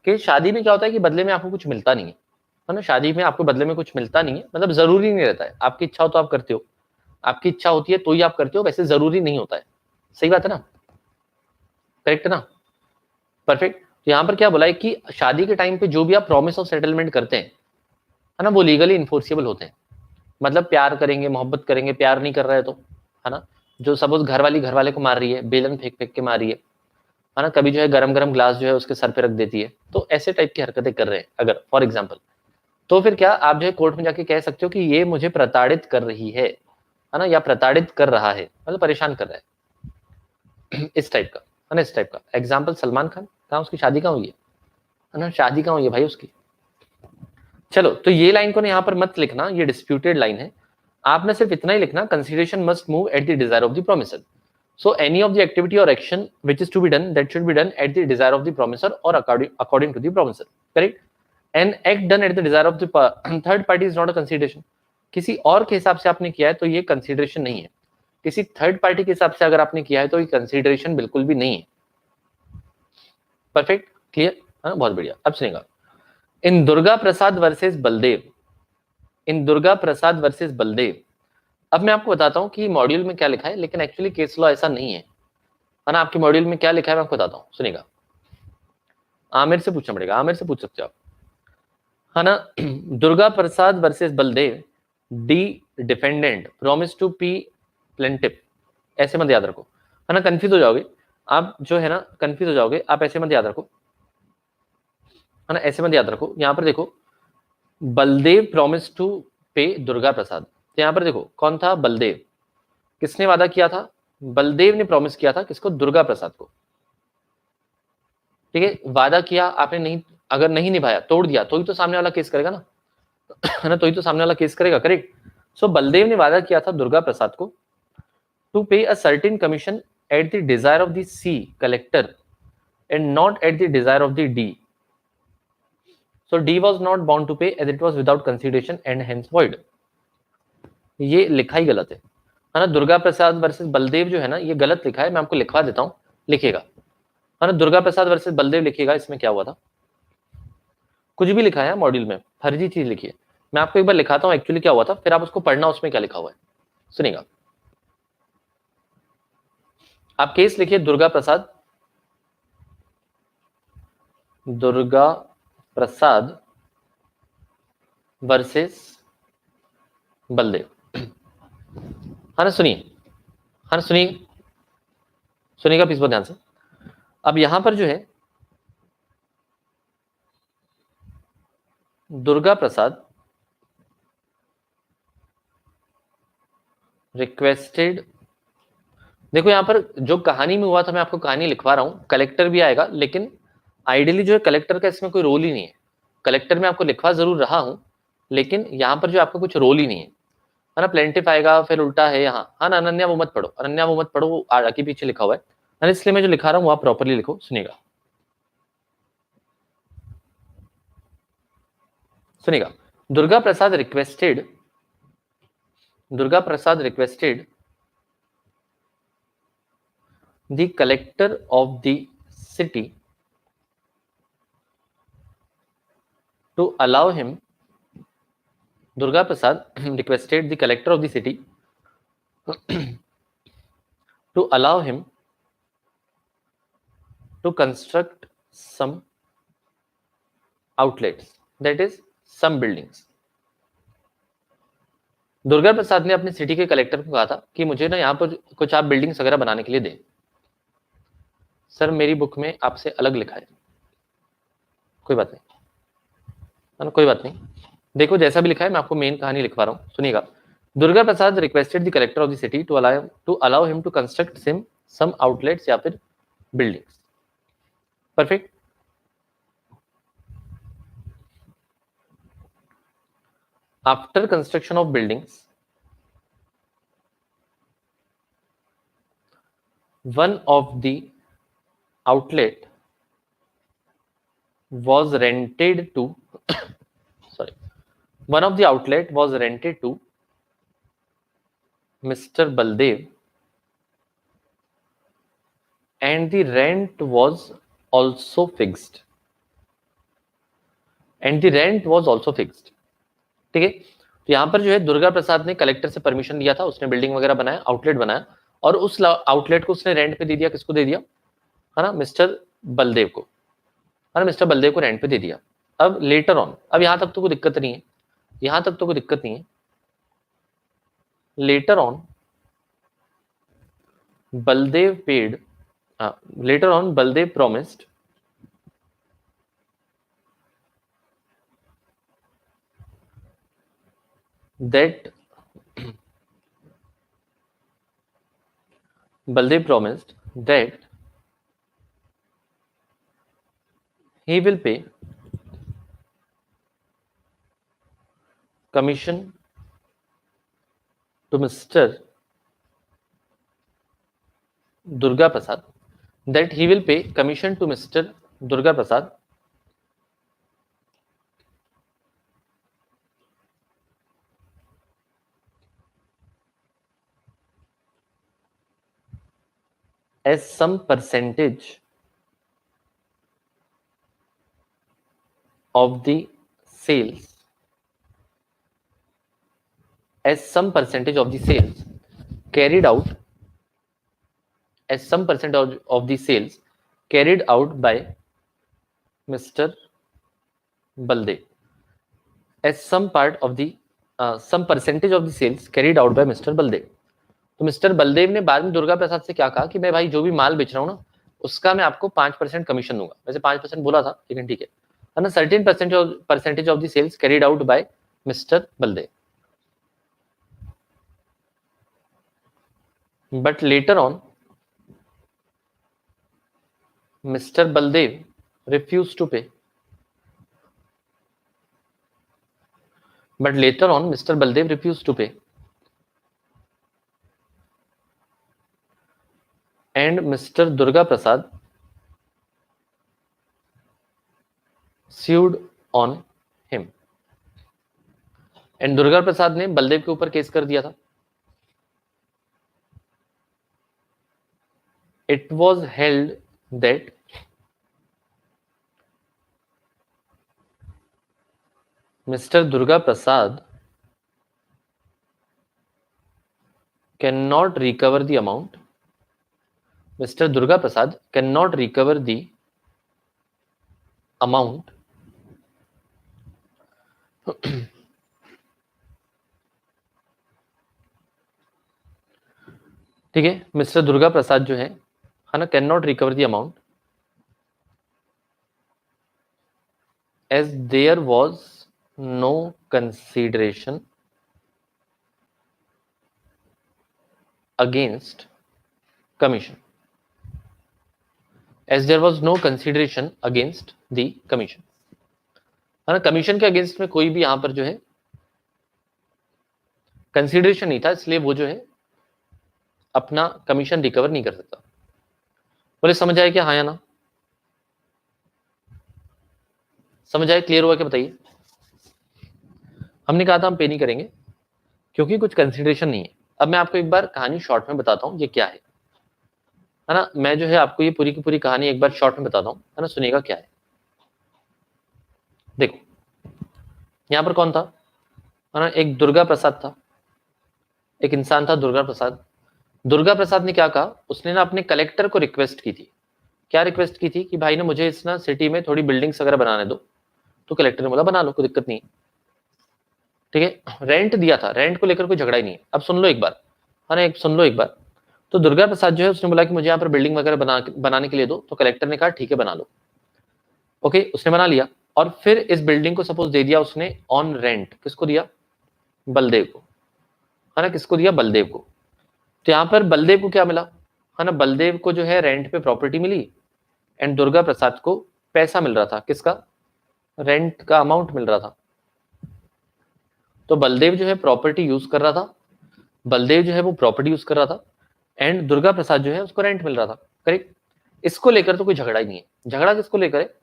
कि शादी में क्या होता है कि बदले में आपको कुछ मिलता नहीं है ना। शादी में आपको बदले में कुछ मिलता नहीं है, मतलब जरूरी नहीं रहता है, आपकी इच्छा हो तो आप करते हो, आपकी इच्छा होती है तो ही आप करते हो, वैसे जरूरी नहीं होता है। सही बात है ना, करेक्ट है ना, परफेक्ट। तो यहाँ पर क्या बोला है कि शादी के टाइम पे जो भी आप प्रॉमिस ऑफ सेटलमेंट करते हैं, है ना, वो लीगली इन्फोर्सिबल होते हैं। मतलब प्यार करेंगे, मोहब्बत करेंगे, प्यार नहीं कर रहे तो, है ना, जो सपोज घर वाली घर वाले को मार रही है, बेलन फेंक फेंक के मार रही है ना, कभी जो है गरम गरम ग्लास जो है उसके सर पे रख देती है, तो ऐसे टाइप की हरकतें कर रहे हैं अगर फॉर एग्जाम्पल, तो फिर क्या आप जो है कोर्ट में जाके कह सकते हो कि ये मुझे प्रताड़ित कर रही है ना, या प्रताड़ित कर रहा है, मतलब परेशान कर रहा है इस टाइप का, है ना, इस टाइप का एग्जाम्पल। सलमान खान, कहाँ उसकी शादी कहाँ हुई है ना, शादी कहाँ हुई है भाई उसकी। चलो, तो ये लाइन को ना यहाँ पर मत लिखना, ये डिस्प्यूटेड लाइन है। आपने सिर्फ इतना ही लिखना, consideration must move at the desire of the promisor. So any of the activity or action which is to be done, that should be done at the desire of the promisor or according to the promisor. Correct? An act done at the desire of the third party is not a consideration. किसी और के हिसाब से आपने किया है तो ये कंसिडरेशन नहीं है। किसी थर्ड पार्टी के हिसाब से अगर आपने किया है तो ये कंसिडरेशन बिल्कुल भी नहीं है। परफेक्ट, क्लियर, हाँ, बहुत बढ़िया। अब सुनेगा, इन दुर्गा प्रसाद वर्सेस बलदेव, इन दुर्गा प्रसाद वर्सेस बलदेव। अब मैं आपको बताता हूँ कि मॉड्यूल में क्या लिखा है, लेकिन एक्चुअली केस लॉ ऐसा नहीं है ना। आपके मॉड्यूल में क्या लिखा है मैं आपको बताता हूँ, सुनिएगा। आमिर से पूछना पड़ेगा, आमिर से पूछ सकते हो आप, है ना। Durga Prasad versus Baldev, D defendant promise to P plaintiff, ऐसे मत याद रखो, है ना, कंफ्यूज हो जाओगे आप, जो है ना कंफ्यूज हो जाओगे आप, ऐसे मत याद रखो, है ना, ऐसे मत याद रखो। यहाँ पर देखो, बलदेव प्रॉमिस टू पे दुर्गा प्रसाद, तो यहाँ पर देखो कौन था, बलदेव। किसने वादा किया था, बलदेव ने प्रॉमिस किया था, किसको, दुर्गा प्रसाद को। ठीक है, वादा किया आपने, नहीं, अगर नहीं निभाया, तोड़ दिया, तो ही तो सामने वाला केस करेगा ना, है ना, तो ही तो सामने वाला केस करेगा, करेक्ट। सो बलदेव ने वादा किया था दुर्गा प्रसाद को to pay a certain commission at the desire of the C collector and not at the desire of the D. So D was not bound to pay as it was without consideration and hence void. ये लिखा ही गलत है ना, Durga Prasad versus Baldev जो है ना, ये गलत लिखा है, मैं आपको लिखवा देता हूं, लिखेगा, है ना, दुर्गा प्रसाद वर्सेस बलदेव लिखिएगा, इसमें क्या हुआ था, कुछ भी लिखा है मॉड्यूल में, फर्जी चीज लिखी है। मैं आपको एक बार लिखाता हूँ एक्चुअली क्या हुआ था, फिर आप उसको पढ़ना उसमें क्या लिखा हुआ है, सुनिएगा। आप केस लिखिए दुर्गा प्रसाद, दुर्गा प्रसाद वर्सेस बलदेव, हाँ ना, सुनिए, हाँ ना, सुनिए, सुनिएगा प्लीज बहुत ध्यान से। अब यहां पर जो है दुर्गा प्रसाद रिक्वेस्टेड, देखो यहां पर जो कहानी में हुआ था मैं आपको कहानी लिखवा रहा हूं, कलेक्टर भी आएगा, लेकिन आइडियली जो है कलेक्टर का इसमें कोई रोल ही नहीं है। कलेक्टर में आपको लिखवा जरूर रहा हूं, लेकिन यहां पर जो आपका कुछ रोल ही नहीं है ना। प्लेंटिफ आएगा, फिर उल्टा है यहाँ, हाँ ना, अनन्या वो मत पढ़ो, अनन्या वो मत पढ़ो, वो आगे पीछे लिखा हुआ है ना, इसलिए मैं जो लिखा रहा हूँ वो आप प्रॉपरली लिखो, सुनिएगा, सुनिएगा। Durga Prasad requested, Durga Prasad requested the collector of the city to allow him, Durga Prasad requested the collector of the city to allow him to construct some outlets, that is some buildings. Durga Prasad ने अपने सिटी के collector को कहा था कि मुझे ना यहाँ पर कुछ आप बिल्डिंग्स वगैरह बनाने के लिए दें। सर मेरी बुक में आपसे अलग लिखा है, कोई बात नहीं, है ना, कोई बात नहीं, देखो जैसा भी लिखा है मैं आपको मेन कहानी लिखवा रहा हूँ, सुनिएगा। Durga Prasad requested the collector of the city to allow him to construct some outlets या फिर buildings. Perfect. After construction of buildings, one of the outlet was rented to sorry, one of the outlet was rented to Mr. Baldev and the rent was also fixed, and the rent was also fixed। ठीक है, तो यहां पर जो है दुर्गा प्रसाद ने collector से permission लिया था, उसने बिल्डिंग वगैरह बनाया, आउटलेट बनाया, और उस आउटलेट को उसने रेंट पे दे दिया, किसको दे दिया, है ना, मिस्टर बलदेव को, है ना, मिस्टर बलदेव को रेंट पे दे दिया। अब लेटर ऑन, अब यहां तक तो कोई दिक्कत नहीं है, यहां तक तो कोई दिक्कत नहीं है। Later on Baldev paid, later on Baldev promised that Baldev promised that he will pay commission to Mr. Durga Prasad, that he will pay commission to Mr. Durga Prasad as some percentage of the sales, as some percentage of the sales carried out, as some percent of the sales carried out by Mr. Baldev, as some part of the some percentage of the sales carried out by Mr. Baldev। तो mister Baldev ने बाद में दुर्गा प्रसाद से क्या कहा कि मैं भाई जो भी माल बेच रहा हूँ ना, उसका मैं आपको 5% कमीशन दूंगा। वैसे 5% बोला था, लेकिन ठीक है ना, 13% of the sales carried out by mister Baldev. But later on mister Baldev refuse to pay, but later on mister Baldev refuse to pay and Mr. Durga Prasad sued on him, and Durga Prasad ने बलदेव के ऊपर केस कर दिया था। It was held that Mr. Durga Prasad cannot recover the amount, Mr. Durga Prasad cannot recover the amount ठीक है, mister Durga Prasad जो है ना, can not recover the amount as there was no consideration against commission, as there was no consideration against the commission, है ना, commission के against में कोई भी यहां पर जो है कंसिडरेशन नहीं था, इसलिए वो जो है अपना कमीशन रिकवर नहीं कर सकता। बोले समझ आया क्या, हाँ या ना? समझ आया, क्लियर हुआ क्या, बताइए। हमने कहा था हम पे नहीं करेंगे क्योंकि कुछ कंसिडरेशन नहीं है। अब मैं आपको एक बार कहानी शॉर्ट में बताता हूं ये क्या है ना। मैं जो है आपको ये पूरी की पूरी कहानी एक बार शॉर्ट में बताता हूं, है ना, सुनिएगा क्या है। देखो यहां पर कौन था, है ना, एक दुर्गा प्रसाद था, एक इंसान था दुर्गा प्रसाद। दुर्गा प्रसाद ने क्या कहा, उसने ना अपने कलेक्टर को रिक्वेस्ट की थी। क्या रिक्वेस्ट की थी कि भाई ना मुझे इस ना सिटी में थोड़ी बिल्डिंग्स वगैरह बनाने दो। तो कलेक्टर ने बोला बना लो, कोई दिक्कत नहीं। ठीक है, रेंट दिया था, रेंट को लेकर कोई झगड़ा ही नहीं है। अब सुन लो एक बार, है ना, एक सुन लो एक बार। तो दुर्गा प्रसाद जो है उसने बोला कि मुझे यहाँ पर बिल्डिंग वगैरह बनाने के लिए दो। तो कलेक्टर ने कहा ठीक है बना लो। ओके, उसने बना लिया और फिर इस बिल्डिंग को सपोज दे दिया उसने ऑन रेंट। किसको दिया, बलदेव को, है ना, किसको दिया, बलदेव को। तो यहाँ पर बलदेव को क्या मिला, है ना, बलदेव को जो है रेंट पे property milli and Durga Prasad को पैसा मिल रहा था। किसका, रेंट का अमाउंट मिल रहा था। तो बलदेव जो है प्रॉपर्टी यूज कर रहा था, बलदेव जो है वो प्रॉपर्टी यूज कर रहा था एंड दुर्गा प्रसाद जो है उसको रेंट मिल रहा था। करेक्ट, इसको लेकर तो कोई झगड़ा ही नहीं है। झगड़ा किसको लेकर है,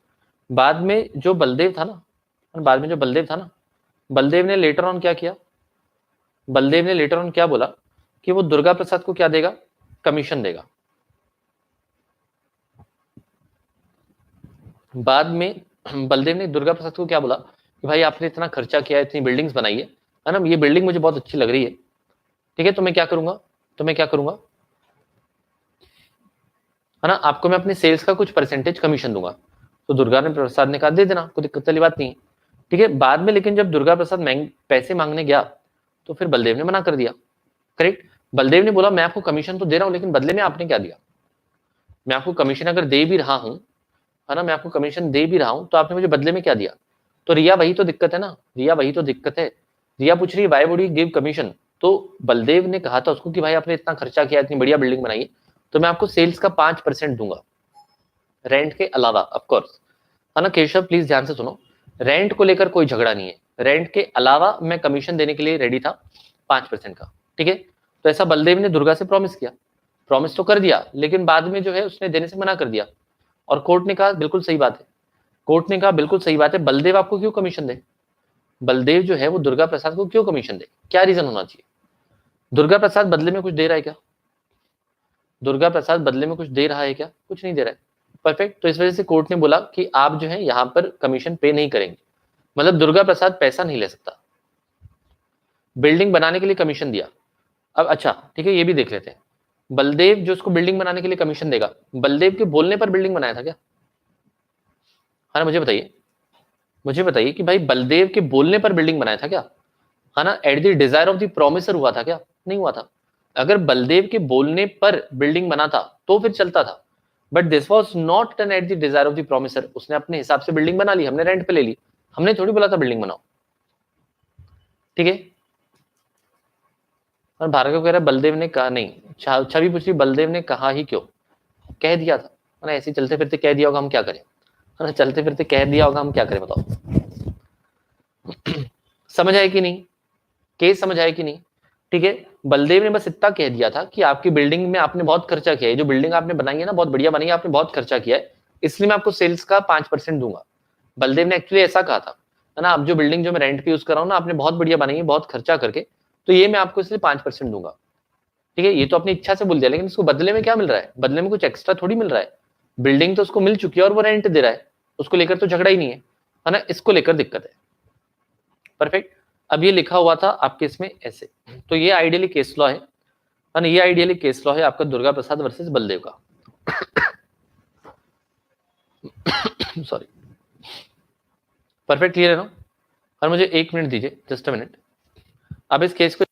बाद में जो बलदेव था ना, बाद में जो बलदेव था ना, बलदेव ने लेटर ऑन क्या किया, बलदेव ने लेटर ऑन क्या बोला कि वो दुर्गा प्रसाद को क्या देगा, कमीशन देगा। बाद में बलदेव ने दुर्गा प्रसाद को क्या बोला कि भाई आपने इतना खर्चा किया है, इतनी बिल्डिंग्स बनाई है ना, ये बिल्डिंग मुझे बहुत अच्छी लग रही है, ठीक है, तो मैं क्या करूंगा, तो मैं क्या करूंगा, है ना, आपको मैं अपने सेल्स का कुछ परसेंटेज कमीशन दूंगा। तो दुर्गा ने प्रसाद ने कहा दे देना, कोई दिक्कत वाली बात नहीं है। ठीक है, बाद में लेकिन जब दुर्गा प्रसाद पैसे मांगने गया तो फिर बलदेव ने मना कर दिया। करेक्ट, बलदेव ने बोला मैं आपको कमीशन तो दे रहा हूं लेकिन बदले में आपने क्या दिया, मैं आपको कमीशन अगर दे भी रहा हूं, है ना, मैं आपको कमीशन दे भी रहा हूं तो आपने मुझे बदले में क्या दिया। तो रिया वही तो दिक्कत है ना, रिया वही तो दिक्कत है। रिया पूछ रही है why would you give commission. तो बलदेव ने कहा था उसको कि भाई आपने इतना खर्चा किया, इतनी बढ़िया बिल्डिंग बनाई है, तो मैं आपको सेल्स का 5% दूंगा रेंट के अलावा। ऑफकोर्स, है ना, केशव प्लीज ध्यान से सुनो, रेंट को लेकर कोई झगड़ा नहीं है, रेंट के अलावा मैं कमीशन देने के लिए रेडी था 5% का। ठीक है, तो ऐसा बलदेव ने दुर्गा से प्रॉमिस किया, प्रॉमिस तो कर दिया लेकिन बाद में जो है उसने देने से मना कर दिया। और कोर्ट ने कहा बिल्कुल सही बात है, कोर्ट ने कहा बिल्कुल सही बात है, बलदेव आपको क्यों कमीशन दे, बलदेव जो है वो दुर्गा प्रसाद को क्यों कमीशन दे, क्या रीजन होना चाहिए। दुर्गा प्रसाद बदले में कुछ दे रहा है क्या, दुर्गा प्रसाद बदले में कुछ दे रहा है क्या, कुछ नहीं दे रहा है। परफेक्ट, तो इस वजह से कोर्ट ने बोला कि आप जो है यहां पर कमीशन पे नहीं करेंगे, मतलब दुर्गा प्रसाद पैसा नहीं ले सकता। बिल्डिंग बनाने के लिए कमीशन दिया। अब अच्छा ठीक है, ये भी देख लेते हैं, बलदेव जो उसको बिल्डिंग बनाने के लिए कमीशन देगा, बलदेव के बोलने पर बिल्डिंग बनाया था क्या, है ना, मुझे बताइए, मुझे बताइए कि भाई बलदेव के बोलने पर बिल्डिंग बनाया था क्या, है ना, eight the desire of the promisor हुआ था क्या, नहीं हुआ था। अगर बलदेव के बोलने पर बिल्डिंग बना था तो फिर चलता था, but this was not done at the desire of the promisor. उसने अपने हिसाब से बिल्डिंग बना ली, हमने रेंट पे ले ली, हमने थोड़ी बोला था बिल्डिंग बनाओ। ठीक है, और भार्गव कह रहा है बलदेव ने कहा नहीं, छवि पूछ रही बलदेव ने कहा ही क्यों, कह दिया था, है ना, ऐसे चलते फिरते कह दिया होगा, हम क्या करें, है ना, चलते फिरते कह दिया होगा, हम क्या करें बताओ। समझ आए कि नहीं, केस समझ आए कि नहीं। ठीक है, बलदेव ने बस इतना कह दिया था कि आपकी बिल्डिंग में आपने बहुत खर्चा किया है, जो बिल्डिंग आपने बनाई है ना बहुत बढ़िया बनाई है, आपने बहुत खर्चा किया है, इसलिए मैं आपको सेल्स का 5% दूंगा। बलदेव ने एक्चुअली ऐसा कहा था, है ना, आप जो बिल्डिंग जो मैं रेंट पे यूज कर रहा हूँ ना, आपने बहुत बढ़िया बनाई है बहुत खर्चा करके, तो ये मैं आपको इसलिए 5% दूंगा। ठीक है, ये तो अपनी इच्छा से बोल दिया लेकिन इसको बदले में क्या मिल रहा है, बदले में कुछ एक्स्ट्रा थोड़ी मिल रहा है, बिल्डिंग तो उसको मिल चुकी है और वो रेंट दे रहा है, उसको लेकर तो झगड़ा ही नहीं है ना, इसको लेकर दिक्कत है। परफेक्ट, अब ये लिखा हुआ था आपके इसमें ऐसे, तो ये आइडियली केस लॉ है ना, ये आइडियली केस लॉ है आपका दुर्गा प्रसाद वर्सेस बलदेव का। सॉरी, परफेक्ट क्लियर है ना। और मुझे 1 मिनट दीजिए, जस्ट 1 मिनट। अब इस केस को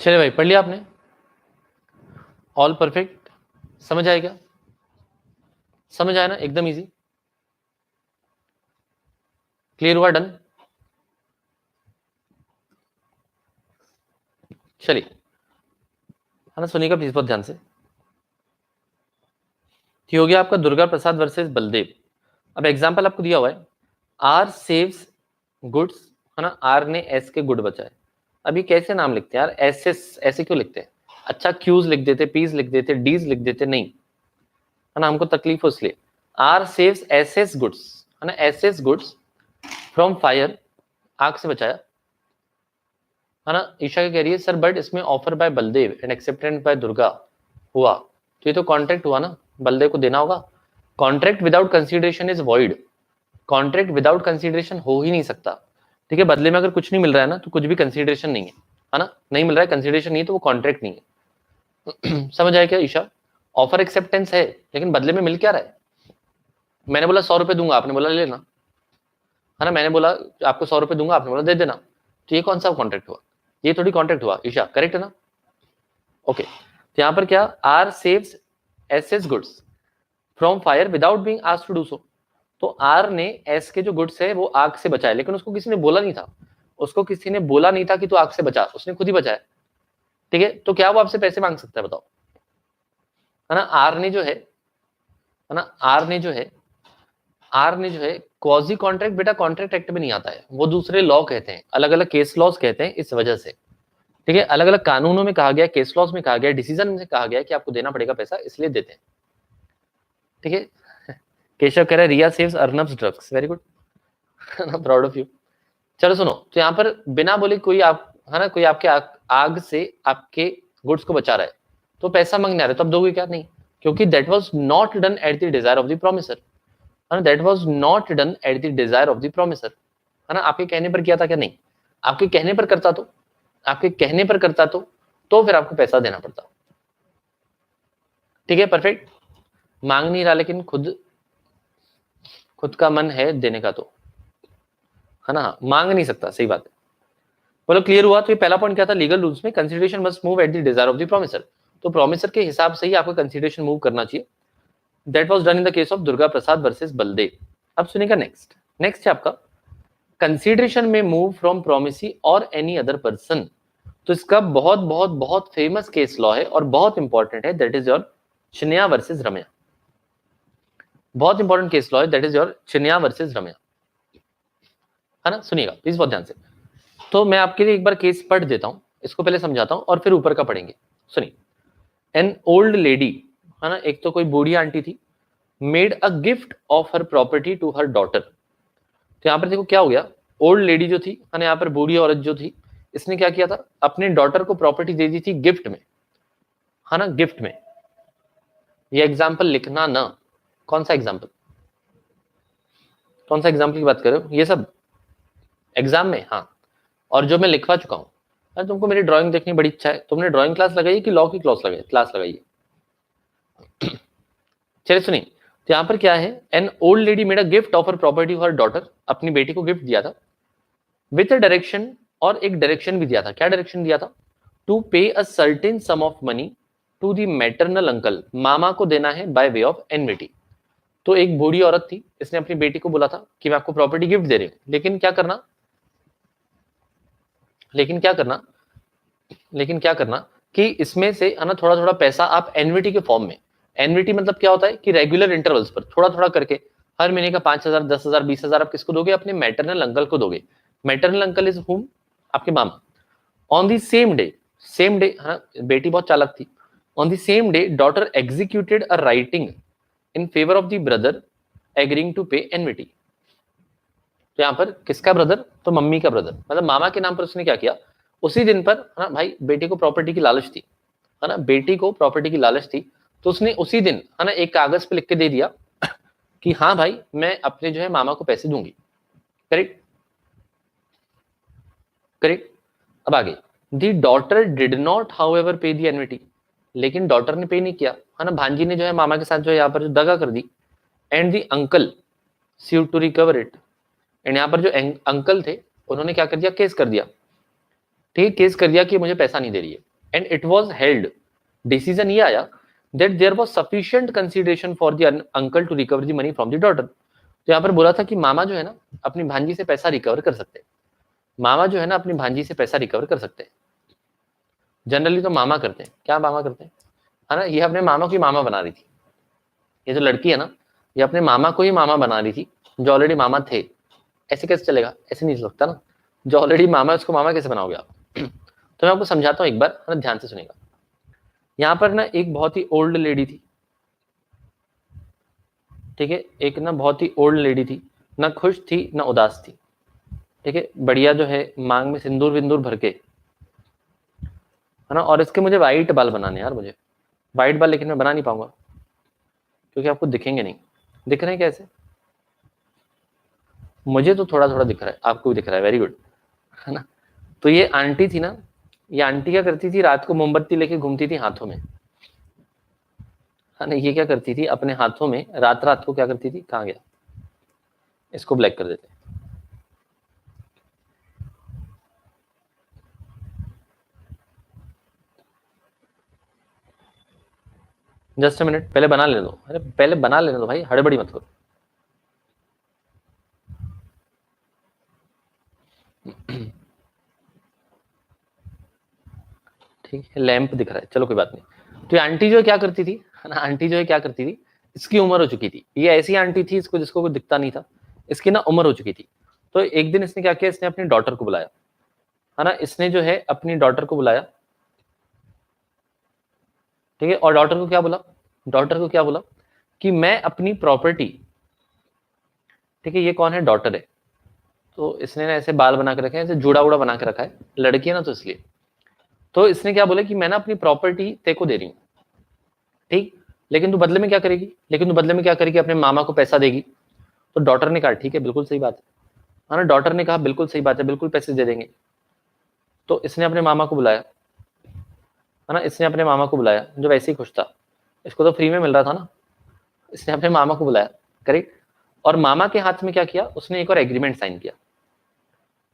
चले भाई, पढ़ लिया आपने? ऑल परफेक्ट, समझ आएगा? समझ आया ना? एकदम इजी, क्लियर हुआ? डन। चलिए, है ना, सुनिएगा प्लीज बहुत ध्यान से। ये हो गया आपका दुर्गा प्रसाद वर्सेस बलदेव। अब एग्जाम्पल आपको दिया हुआ है, आर सेव्स गुड्स, है ना, आर ने एस के गुड बचाए। अभी कैसे नाम लिखते हैं यार, एस एस ऐसे क्यों लिखते हैं? अच्छा क्यूज लिख देते, पीज लिख देते, डीज लिख देते, नहीं, है ना, हमको तकलीफ हो इसलिए। R saves S S goods, है ना, S S goods from fire, आग से बचाया, है ना। ईशा क्या कह रही है, सर बट इसमें offer by Baldev and acceptance by Durga हुआ, तो ये तो कॉन्ट्रैक्ट हुआ ना, बलदेव को देना होगा। Contract without consideration is void, contract without consideration हो ही नहीं सकता। ठीक है, बदले में अगर कुछ नहीं मिल रहा है ना, तो कुछ भी कंसिडरेशन नहीं है ना, नहीं मिल रहा है, कंसिडरेशन नहीं है, तो वो कॉन्ट्रैक्ट नहीं है। समझ आया क्या ईशा? ऑफर एक्सेप्टेंस है, लेकिन बदले में मिल क्या रहा है? मैंने बोला 100 रुपए दूंगा, आपने बोला ले लेना, है ना। मैंने बोला आपको 100 रुपए दूंगा, आपने बोला दे देना, तो ये कौन सा कॉन्ट्रैक्ट हुआ? ये थोड़ी कॉन्ट्रैक्ट हुआ ईशा, करेक्ट है ना? ओके, तो यहां पर क्या, R saves S S goods from fire without being asked to do so. तो आर ने एस के जो गुड्स है वो आग से बचाए, लेकिन उसको किसी ने बोला नहीं था, उसको किसी ने बोला नहीं था कि तू आग से बचा, उसने खुद ही बचाया। ठीक है, तो क्या वो आपसे पैसे मांग सकता है बताओ? है ना, आर ने जो है ना, आर ने जो है क्वाजी कॉन्ट्रैक्ट, बेटा कॉन्ट्रैक्ट एक्ट में नहीं आता है, वो दूसरे लॉ कहते हैं, अलग अलग केस लॉज कहते हैं, इस वजह से। ठीक है, अलग अलग कानूनों में कहा गया, केस लॉज में कहा गया, डिसीजन में कहा गया कि आपको देना पड़ेगा पैसा, इसलिए देते हैं। ठीक है, केशव कह रहा है Riya saves Arnab's drugs, very good, proud of you. चलो सुनो, तो यहाँ पर बिना बोले कोई आप, है ना, कोई आपके आग से आपके गुड्स को बचा रहा है, तो पैसा मांगने आ रहे, तो अब दोगे क्या? नहीं, क्योंकि that was not done at the desire of the promisor, है ना, that was not done at the desire of the promisor, है ना। आपके कहने पर किया था क्या? नहीं, आपके कहने पर करता तो, आपके कहने पर करता तो फिर आपको पैसा देना पड़ता। ठीक है, परफेक्ट। मांग नहीं रहा, लेकिन खुद का मन है देने का, तो है ना, मांग नहीं सकता, सही बात है। बोलो क्लियर हुआ? तो ये पहला पॉइंट क्या था, लीगल रूल्स में consideration must move at the desire of the promisor, तो प्रोमिसर के हिसाब से ही आपको कंसिडरेशन मूव करना चाहिए। That was done in the case of Durga Prasad versus Baldev. अब सुनिएगा नेक्स्ट, नेक्स्ट है आपका consideration may move from promisee or any other person. तो इसका बहुत बहुत बहुत फेमस केस लॉ है और बहुत इंपॉर्टेंट है, दैट इज योर चिन्या वर्सेस रम्या। बहुत इंपॉर्टेंट केस लॉ है, दैट इज योर चिन्या वर्सेस रम्या, है ना। सुनिएगा प्लीज बहुत ध्यान से। तो मैं आपके लिए एक बार केस पढ़ देता हूं, इसको पहले समझाता हूं और फिर ऊपर का पढ़ेंगे। सुनिए, एन ओल्ड लेडी, है ना, एक तो कोई बूढ़ी आंटी थी, made a gift of her property to her daughter. तो यहां पर देखो क्या हो गया, ओल्ड लेडी जो थी, है ना, यहाँ पर बूढ़ी औरत जो थी, इसने क्या किया था, अपने डॉटर को प्रॉपर्टी दे दी थी गिफ्ट में, है ना, गिफ्ट में। ये एग्जाम्पल लिखना ना, कौन सा एग्जाम्पल, कौन सा एग्जाम्पल की बात कर रहे हो? ये सब एग्जाम में, हाँ, और जो मैं लिखवा चुका हूं। अरे तुमको मेरी ड्राइंग देखनी बड़ी इच्छा है, तुमने ड्राइंग क्लास लगाई कि लॉ की क्लास लगाई है? चलिए सुनिए, तो यहाँ पर क्या है, an old lady made a gift of her property her daughter, अपनी बेटी को गिफ्ट दिया था, विथ अ डायरेक्शन, और एक डायरेक्शन भी दिया था। क्या डायरेक्शन दिया था? To pay a certain sum of money to the maternal uncle, मामा को देना है बाय वे ऑफ एनविटी। तो एक बूढ़ी औरत थी, इसने अपनी बेटी को बोला था कि मैं आपको प्रॉपर्टी गिफ्ट दे रही हूँ, लेकिन क्या करना, लेकिन क्या करना कि इसमें से, है ना, थोड़ा थोड़ा पैसा आप एनविटी के फॉर्म में, एनविटी मतलब क्या होता है कि रेगुलर इंटरवल्स पर थोड़ा थोड़ा करके हर महीने का 5,000, 10,000, 20,000 आप किसको दोगे? अपने मैटरनल अंकल को दोगे। मैटरनल अंकल इज हुम, आपके मामा। ऑन द सेम डे, है ना, बेटी बहुत चालाक थी। On the same day daughter executed a writing in favour of the brother agreeing to pay annuity. तो यहाँ पर किसका ब्रदर? तो मम्मी का ब्रदर, मतलब मामा के नाम पर उसने क्या किया, उसी दिन पर, है ना भाई, बेटी को प्रॉपर्टी की लालच थी, है ना, बेटी को प्रॉपर्टी की लालच थी, तो उसने उसी दिन, है ना, एक कागज पे लिख के दे दिया कि हाँ भाई मैं अपने जो है मामा को पैसे दूंगी। Correct, correct. अब आगे, दी daughter did not how ever पे दी एनविटी, लेकिन डॉटर ने पे नहीं किया, है ना, भांजी ने जो है मामा के साथ जो है यहाँ पर जो दगा कर दी। And the uncle sued to recover it, and यहाँ पर जो अंकल थे उन्होंने क्या कर दिया, केस कर दिया। ठीक है, केस कर दिया कि मुझे पैसा नहीं दे रही है। And it was held, decision ये आया that there was sufficient consideration for the uncle to recover the money from the daughter. तो यहाँ पर बोला था कि मामा जो है ना अपनी भांजी से पैसा रिकवर कर सकते हैं, मामा जो है ना अपनी भांजी से पैसा रिकवर कर सकते हैं। जनरली तो मामा करते हैं, क्या मामा करते हैं, है ना, ये अपने मामा की मामा बना रही थी, ये जो लड़की है ना ये अपने मामा को ही मामा बना रही थी जो ऑलरेडी मामा थे। ऐसे कैसे चलेगा, ऐसे नहीं चल सकता ना, जो ऑलरेडी मामा है उसको मामा कैसे बनाओगे आप। तो मैं आपको समझाता हूँ एक बार, है ना, ध्यान से सुनेगा। यहाँ पर ना एक बहुत ही ओल्ड लेडी थी, ठीक है, एक ना बहुत ही ओल्ड लेडी थी, ना खुश थी ना उदास थी, ठीक है, बढ़िया जो है मांग में सिंदूर विंदूर भर के, है ना। और इसके मुझे वाइट बाल बनाने यार, मुझे वाइट बाल, लेकिन मैं बना नहीं पाऊंगा क्योंकि आपको दिखेंगे नहीं। दिख रहे हैं कैसे, मुझे तो थोड़ा थोड़ा दिख रहा है, आपको भी दिख रहा है, वेरी गुड, है ना। तो ये आंटी थी ना, ये आंटी क्या करती थी, रात को मोमबत्ती लेके घूमती थी हाथों में, है ना। ये क्या करती थी अपने हाथों में रात रात को क्या करती थी, कहाँ गया, इसको ब्लैक कर देते, जस्ट अ मिनट, पहले बना लेने दो, अरे पहले बना लेने दो भाई, हड़बड़ी मत करो। ठीक है, लैंप दिख रहा है, चलो कोई बात नहीं। तो ये आंटी जो है क्या करती थी, है ना, आंटी जो है क्या करती थी, इसकी उम्र हो चुकी थी, ये ऐसी आंटी थी इसको जिसको कोई दिखता नहीं था, इसकी ना उम्र हो चुकी थी। तो एक दिन इसने क्या किया, इसने अपनी डॉटर को बुलाया, है ना, इसने जो है अपनी डॉटर को बुलाया, ठीक है, और डॉटर को क्या बोला, डॉटर को क्या बोला कि मैं अपनी प्रॉपर्टी, ठीक है, ये कौन है, डॉटर है, तो इसने ना ऐसे बाल बना के रखे हैं, ऐसे जूड़ा उड़ा बना के रखा है, लड़की है ना तो इसलिए। तो इसने क्या बोला कि मैं ना अपनी प्रॉपर्टी ते को दे रही हूँ, ठीक, लेकिन तू बदले में क्या करेगी, लेकिन तू बदले में क्या करेगी, अपने मामा को पैसा देगी। तो डॉटर ने कहा ठीक है, बिल्कुल सही बात है ना, डॉटर ने कहा बिल्कुल सही बात है, बिल्कुल पैसे दे देंगे। तो इसने अपने मामा को बुलाया, है ना, इसने अपने मामा को बुलाया जो वैसे ही खुश था, इसको तो फ्री में मिल रहा था ना, इसने अपने मामा को बुलाया, करेक्ट। और मामा के हाथ में क्या किया, उसने एक और एग्रीमेंट साइन किया,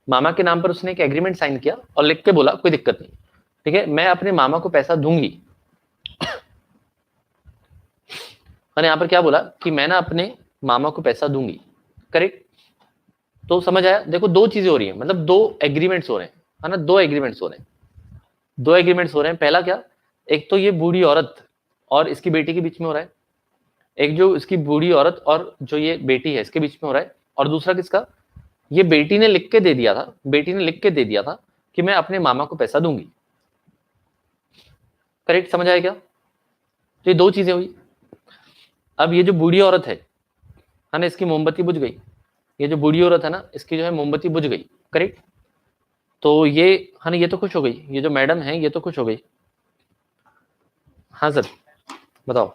मामा के नाम पर उसने एक एग्रीमेंट साइन किया और लिख के बोला कोई दिक्कत नहीं, ठीक है, मैं अपने मामा को पैसा दूंगी। मैंने यहाँ पर क्या बोला कि मैं ना अपने मामा को पैसा दूंगी, करेक्ट। तो समझ आया, देखो दो चीजें हो रही है, मतलब दो एग्रीमेंट्स हो रहे हैं, है ना, दो एग्रीमेंट्स हो रहे हैं, दो एग्रीमेंट्स हो रहे हैं। पहला क्या, एक तो ये बूढ़ी औरत और इसकी बेटी के बीच में हो रहा है, एक जो इसकी बूढ़ी औरत और जो ये बेटी है इसके बीच में हो रहा है, और दूसरा किसका, ये बेटी ने लिख के दे दिया था, बेटी ने लिख के दे दिया था कि मैं अपने मामा को पैसा दूंगी, करेक्ट, समझ आया क्या। तो ये दो चीजें हुई। अब ये जो बूढ़ी औरत है ना, इसकी मोमबत्ती बुझ गई, ये जो बूढ़ी औरत है ना इसकी जो है मोमबत्ती बुझ गई, करेक्ट। तो ये, है ना, ये तो खुश हो गई, ये जो मैडम है ये तो खुश हो गई। हाँ सर, बताओ।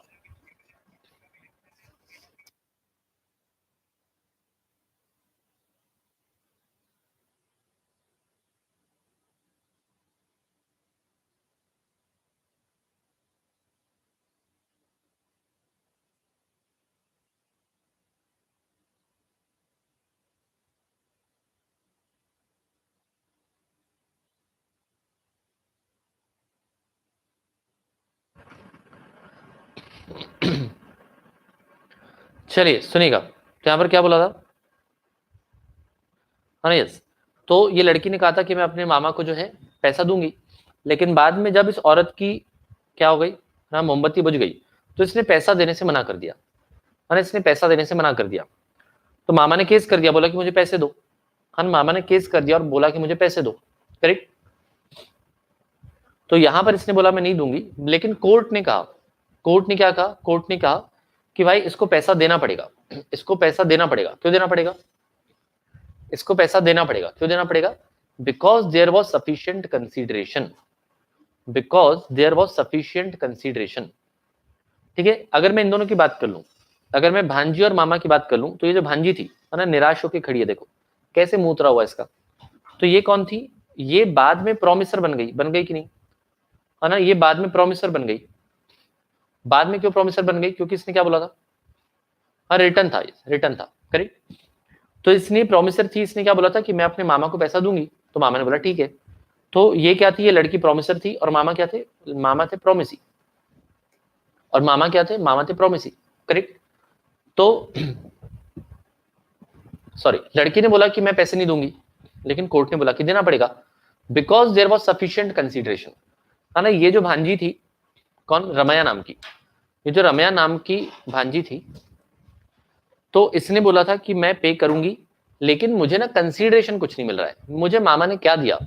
चलिए सुनिएगा, तो यहाँ पर क्या बोला था, हाँ यस। तो ये लड़की ने कहा था कि मैं अपने मामा को जो है पैसा दूंगी, लेकिन बाद में जब इस औरत की क्या हो गई, हाँ, मोमबत्ती बुझ गई, तो इसने पैसा देने से मना कर दिया, हाँ, इसने पैसा देने से मना कर दिया। तो मामा ने केस कर दिया, बोला कि मुझे पैसे दो, हाँ, मामा ने केस कर दिया और बोला कि मुझे पैसे दो, करेक्ट। तो यहां पर इसने बोला मैं नहीं दूंगी, लेकिन कोर्ट ने कहा, कोर्ट ने क्या कहा, कोर्ट ने कहा कि भाई इसको पैसा देना पड़ेगा, इसको पैसा देना पड़ेगा, क्यों देना पड़ेगा, इसको पैसा देना पड़ेगा, क्यों देना पड़ेगा, because there was sufficient consideration, because there was sufficient consideration, ठीक है। अगर मैं इन दोनों की बात कर लूं, अगर मैं भांजी और मामा की बात कर लूं, तो ये जो भांजी थी, है ना, निराश होकर खड़ी है, देखो कैसे मुंह उतरा हुआ इसका। तो ये कौन थी, ये बाद में प्रोमिसर बन गई कि नहीं, है ना, ये बाद में प्रोमिसर बन गई। बाद में क्यों प्रोमिसर बन गई, क्योंकि इसने क्या बोला था, हाँ रिटर्न था, रिटर्न था, करेक्ट। तो इसने प्रोमिसर थी, इसने क्या बोला था कि मैं अपने मामा को पैसा दूंगी, तो मामा ने बोला ठीक है। तो ये क्या थी, ये लड़की प्रोमिसर थी और मामा क्या थे, मामा थे प्रोमिसी, और मामा क्या थे, मामा थे प्रोमिसी, करेक्ट। तो सॉरी, लड़की ने बोला कि मैं पैसे नहीं दूंगी, लेकिन कोर्ट ने बोला कि देना पड़ेगा, because there was sufficient consideration, है ना। ये जो भांजी थी, कौन, रमया नाम की, ये जो रमया नाम की भांजी थी, तो इसने बोला था कि मैं पे करूंगी, लेकिन मुझे ना कंसीडरेशन कुछ नहीं मिल रहा है, मुझे मामा ने क्या दिया,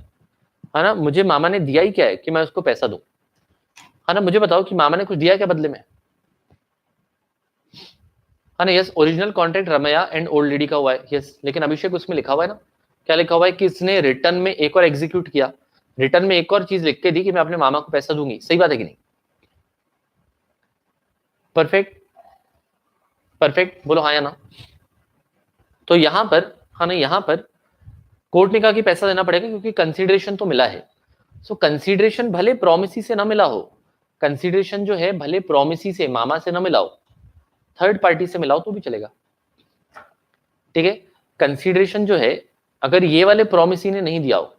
है ना, मुझे मामा ने दिया ही क्या है कि मैं उसको पैसा दूं, है ना, मुझे बताओ कि मामा ने कुछ दिया क्या बदले में, है ना। Yes, original contract Ramya and old lady का हुआ है, यस, लेकिन अभिषेक उसमें लिखा हुआ है ना, क्या लिखा हुआ है कि इसने रिटर्न में एक और एग्जीक्यूट किया, रिटर्न में एक और चीज लिख के दी कि मैं अपने मामा को पैसा दूंगी, सही बात है कि नहीं, परफेक्ट, परफेक्ट, बोलो हाँ या ना। तो यहां पर, हाँ ना, यहां पर कोर्ट ने कहा कि पैसा देना पड़ेगा क्योंकि कंसीडरेशन तो मिला है। सो कंसीडरेशन भले प्रोमिसी से ना मिला हो, कंसीडरेशन जो है भले प्रोमिसी से, मामा से ना मिला हो, थर्ड पार्टी से मिला हो तो भी चलेगा, ठीक है। कंसीडरेशन जो है, अगर ये वाले प्रोमिसी ने नहीं दिया हो,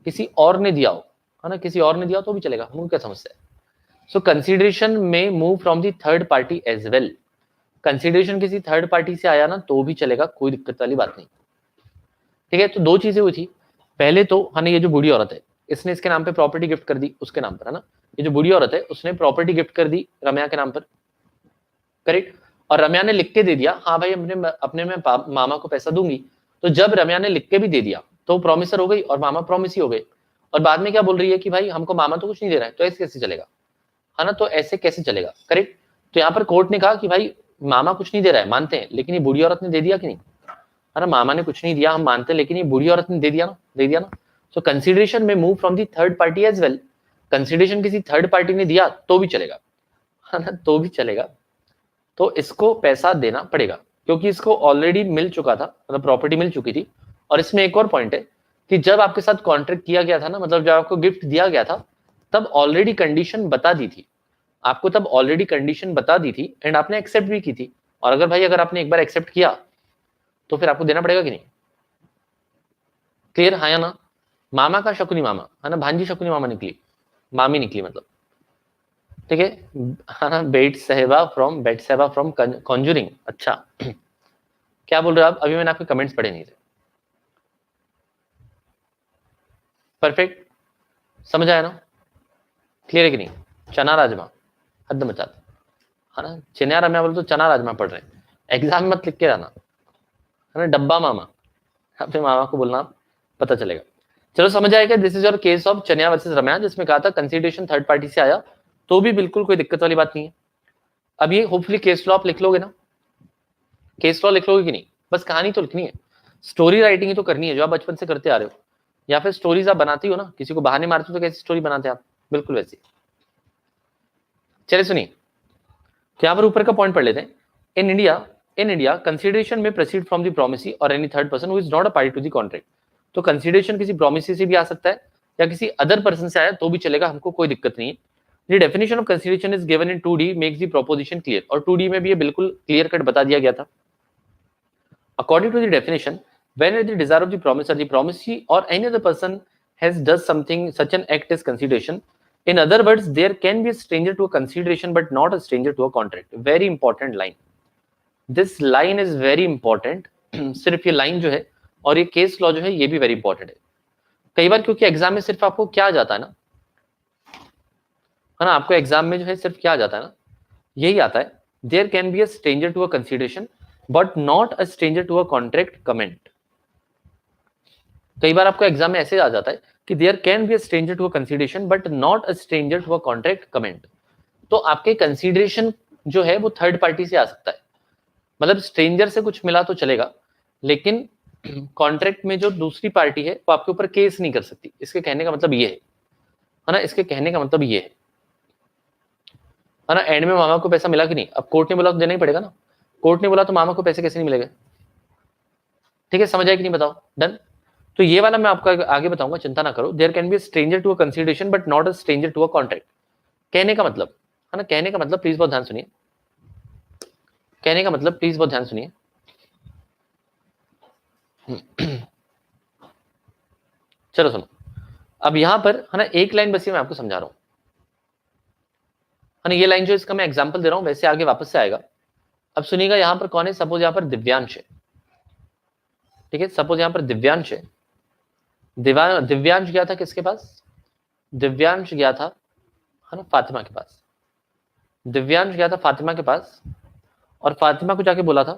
किसी और ने दिया हो, है ना, किसी और ने दिया हो तो भी चलेगा, मुझे क्या समस्या है। So consideration may move from the third party as well, consideration किसी थर्ड पार्टी से आया ना तो भी चलेगा, कोई दिक्कत वाली बात नहीं, ठीक है। तो दो चीजें हुई थी, पहले तो, है ना, ये जो बूढ़ी औरत है, इसने इसके नाम पे प्रॉपर्टी गिफ्ट कर दी उसके नाम पर, है ना, ये जो बूढ़ी औरत है उसने प्रॉपर्टी गिफ्ट कर दी रम्या के नाम पर, करेक्ट। और रम्या ने लिख के दे दिया, हाँ भाई अपने अपने में मामा को पैसा दूंगी, तो जब रम्या ने लिख के भी दे दिया तो प्रोमिसर हो गई और मामा प्रोमिस ही हो गए, और बाद में क्या बोल रही है कि भाई हमको मामा तो कुछ नहीं दे रहा है, तो ऐसे कैसे चलेगा, है ना, तो ऐसे कैसे चलेगा, करेक्ट। तो यहाँ पर कोर्ट ने कहा कि भाई मामा कुछ नहीं दे रहा है, मानते हैं, लेकिन ये बूढ़ी औरत ने दे दिया कि नहीं, है ना, मामा ने कुछ नहीं दिया हम मानते हैं, लेकिन ये बूढ़ी औरत ने दे दिया ना, दे दिया ना। So consideration may move from the third party as well, consideration किसी थर्ड पार्टी ने दिया तो भी चलेगा, है ना, तो भी चलेगा, तो इसको पैसा देना पड़ेगा क्योंकि इसको ऑलरेडी मिल चुका था, मतलब प्रॉपर्टी मिल चुकी थी। और इसमें एक और पॉइंट है कि जब आपके साथ कॉन्ट्रैक्ट किया गया था ना, मतलब जब आपको गिफ्ट दिया गया था, तब ऑलरेडी कंडीशन बता दी थी, आपको तब ऑलरेडी कंडीशन बता दी थी एंड आपने एक्सेप्ट भी की थी। और अगर भाई अगर आपने एक बार एक्सेप्ट किया तो फिर आपको देना पड़ेगा कि नहीं, क्लियर, हाँ या ना। मामा का शकुनी मामा, है ना, भांजी शकुनी मामा निकली, मामी निकली मतलब, ठीक है ना। बेट साहिबा फ्रॉम कॉन्जूरिंग, अच्छा क्या बोल रहे हो आप, अभी मैंने आपके कमेंट्स पढ़े नहीं थे, परफेक्ट, समझ आया ना, क्लियर है कि नहीं। चना राजमा, हद मचा दो, है ना, चना राजमा बोले तो चना राजमा पढ़ रहे हैं, एग्जाम मत लिख के जाना, है ना, डब्बा मामा, अपने मामा को बोलना, पता चलेगा। चलो समझ आएगा, this is your case of chaniya versus रम्या, जिसमें कहा था कंसिडरेशन थर्ड पार्टी से आया तो भी बिल्कुल कोई दिक्कत वाली बात नहीं है। अब ये होपफुली केस लॉ आप लिख लोगे ना, केस लॉ लिख लोगे कि नहीं, बस कहानी तो लिखनी है, स्टोरी राइटिंग ही तो करनी है जो आप बचपन से करते आ रहे हो, या फिर स्टोरीज आप बनाती हो ना, किसी को बहाने मारते हो तो कैसी स्टोरी बनाते हैं आप, बिल्कुल वैसी। चलिए सुनिए, तो यहाँ पर ऊपर का पॉइंट पढ़ लेते हैं। In India consideration may proceed from the promisee or any third person who is not a party to the contract, तो कंसिडरेशन किसी प्रोमिसी से भी आ सकता है या किसी अदर पर्सन से आया तो भी चलेगा, हमको कोई दिक्कत नहीं है। The definition of consideration is given in 2D makes the proposition clear, और 2D में भी ये बिल्कुल क्लियर कट बता दिया गया था। According to the definition, when at the desire of the promisor, the promisee or any other person has does something, such an act is consideration. In other words, there can be a stranger to a consideration, but not a stranger to a contract. Very important line. This line is very important. सिर्फ ये line जो है और ये case law जो है ये भी वेरी इंपॉर्टेंट है। कई बार क्योंकि एग्जाम में सिर्फ आपको क्या आ जाता है ना, आपको एग्जाम में जो है सिर्फ क्या आ जाता है ना, यही आता है, there can be a stranger to a consideration but not a stranger to a contract comment. कई बार आपको एग्जाम में ऐसे आ जाता है कि there can be a stranger to a consideration but not a stranger to a contract comment. तो आपके कंसिडरेशन जो है वो थर्ड पार्टी से आ सकता है, मतलब स्ट्रेंजर से कुछ मिला तो चलेगा, लेकिन कॉन्ट्रैक्ट में जो दूसरी पार्टी है वो आपके ऊपर केस नहीं कर सकती। इसके कहने का मतलब ये है ना, इसके कहने का मतलब ये है ना। एंड में मामा को पैसा मिला कि नहीं, अब कोर्ट ने बोला तो देना ही पड़ेगा ना, कोर्ट ने बोला तो मामा को पैसे कैसे नहीं मिलेगा, ठीक है, समझ आए कि नहीं बताओ, डन। तो ये वाला मैं आपको आगे बताऊंगा, चिंता ना करो। There can be stranger to a consideration but not a stranger to a contract. कहने का मतलब, है ना, कहने का मतलब प्लीज बहुत ध्यान सुनिए, कहने का मतलब प्लीज बहुत ध्यान सुनिए। चलो सुनो, अब यहां पर है ना एक लाइन बस ये मैं आपको समझा रहा हूं, है ना, ये लाइन जो इसका मैं एग्जांपल दे रहा हूं वैसे आगे वापस से आएगा। अब सुनिएगा यहां पर कौन है, सपोज यहां पर दिव्यांश है, ठीक है, सपोज यहां पर दिव्यांश है, दिव्यांश गया था किसके पास, दिव्यांश गया था है ना फातिमा के पास, दिव्यांश गया था फातिमा के पास और फातिमा को जाके बोला था,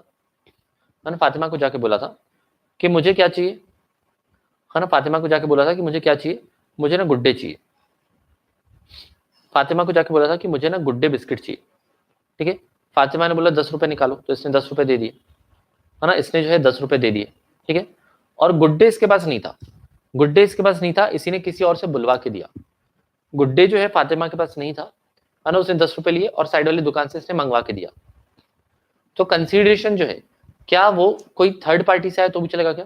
है ना, फातिमा को जाके बोला था कि मुझे क्या चाहिए, है ना, फातिमा को जाके बोला था कि मुझे क्या चाहिए, मुझे ना गुड्डे चाहिए, फातिमा को जाके बोला था कि मुझे ना गुड्डे बिस्किट चाहिए, ठीक है। फातिमा ने बोला 10 रुपए निकालो, तो इसने 10 रुपए दे दिए, है ना, इसने जो है 10 रुपए दे दिए, ठीक है। और गुड्डे इसके पास नहीं था, गुड्डे इसके पास नहीं था, इसी ने किसी और से बुलवा के दिया, गुड्डे जो है फातिमा के पास नहीं था, है ना, उसने 10 रुपए लिए और साइड वाली दुकान से इसने मंगवा के दिया। तो कंसीडरेशन जो है क्या वो कोई थर्ड पार्टी से आया तो भी चलेगा क्या,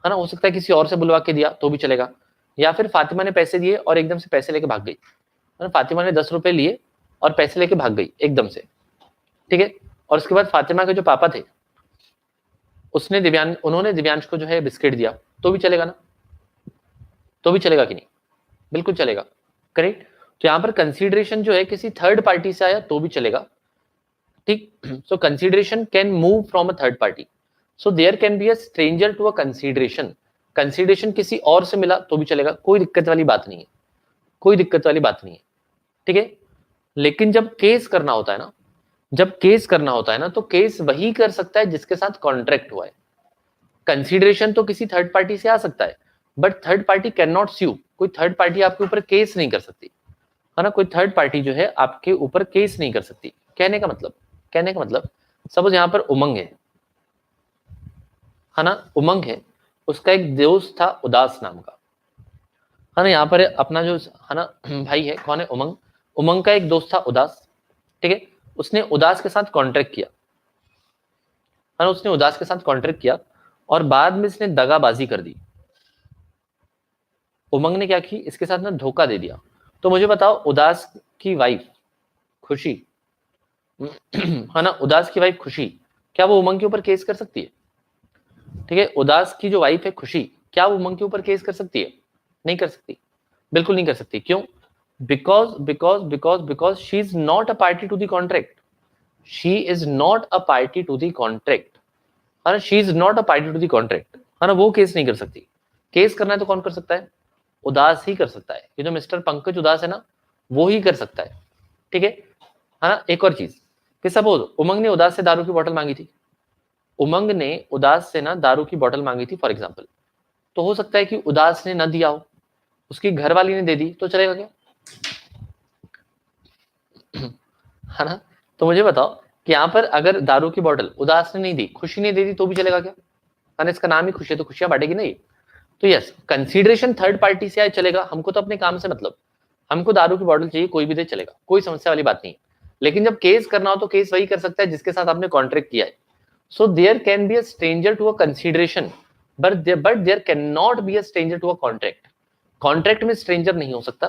है ना, हो सकता है किसी और से बुलवा के दिया तो भी चलेगा, या फिर फातिमा ने पैसे दिए और एकदम से पैसे लेके भाग गई, है ना, फातिमा ने 10 रुपए लिए और पैसे लेके भाग गई एकदम से, ठीक है। और उसके बाद फातिमा के जो पापा थे उसने उन्होंने दिव्यांश को जो है बिस्किट दिया, तो भी चलेगा ना, तो भी चलेगा कि नहीं, बिल्कुल चलेगा, करेक्ट। तो यहां पर कंसीडरेशन जो है किसी थर्ड पार्टी से आया तो भी चलेगा, ठीक। So consideration can move from a third party, so there can be a stranger to a consideration, consideration किसी और से मिला तो भी चलेगा, कोई दिक्कत वाली बात नहीं है, कोई दिक्कत वाली बात नहीं है, ठीक है। लेकिन जब केस करना होता है ना, जब केस करना होता है ना, तो केस वही कर सकता है जिसके साथ कॉन्ट्रैक्ट हुआ है। कंसीडरेशन तो किसी थर्ड पार्टी से आ सकता है, but third party can not sue, कोई थर्ड पार्टी आपके ऊपर केस नहीं कर सकती, है ना, कोई थर्ड पार्टी जो है आपके ऊपर केस नहीं कर सकती। कहने का मतलब, कहने का मतलब सपोज यहां पर उमंग है ना, उमंग है, उसका एक दोस्त था उदास नाम का, है ना, यहाँ पर अपना जो है ना भाई है, कौन है, उमंग, उमंग का एक दोस्त था उदास, ठीक है, उसने उदास के साथ कॉन्ट्रैक्ट किया, है ना, उसने उदास के साथ कॉन्ट्रैक्ट किया और बाद में इसने दगाबाजी कर दी, उमंग ने क्या की, इसके साथ ना धोखा दे दिया। तो मुझे बताओ उदास की वाइफ खुशी, है ना, उदास की वाइफ खुशी, क्या वो उमंग के ऊपर केस कर सकती है, ठीक है, उदास की जो वाइफ है खुशी, क्या वो उमंग के ऊपर केस कर सकती है, नहीं कर सकती, बिल्कुल नहीं कर सकती, क्यों, because because because because she is not a party to the contract, she is not a party to the contract, है ना, she is not a party to the contract, है ना, वो केस नहीं कर सकती। केस करना है तो कौन कर सकता है, उदास ही कर सकता है, ये जो मिस्टर पंकज उदास है ना वो ही कर सकता है, ठीक है ना। एक और चीज कि सपोज उमंग ने उदास से दारू की बोतल मांगी थी, उमंग ने उदास से ना दारू की बोतल मांगी थी फॉर एग्जाम्पल, तो हो सकता है कि उदास ने ना दिया हो, उसकी घरवाली ने दे दी, तो चलेगा क्या, है ना। तो मुझे बताओ कि यहाँ पर अगर दारू की बोतल उदास ने नहीं दी, खुशी ने दे दी, तो भी चलेगा क्या, है ना, इसका नाम ही खुशी है तो खुशियां बांटेगी नहीं। तो यस, कंसीडरेशन थर्ड पार्टी से आए चलेगा, हमको तो अपने काम से मतलब, हमको दारू की बोतल चाहिए, कोई भी दे चलेगा, कोई समस्या वाली बात नहीं है। लेकिन जब केस करना हो तो केस वही कर सकता है जिसके साथ आपने कॉन्ट्रैक्ट किया है। So there can be a stranger to a consideration, but there can not be a stranger to a contract, contract में स्ट्रेंजर नहीं हो सकता,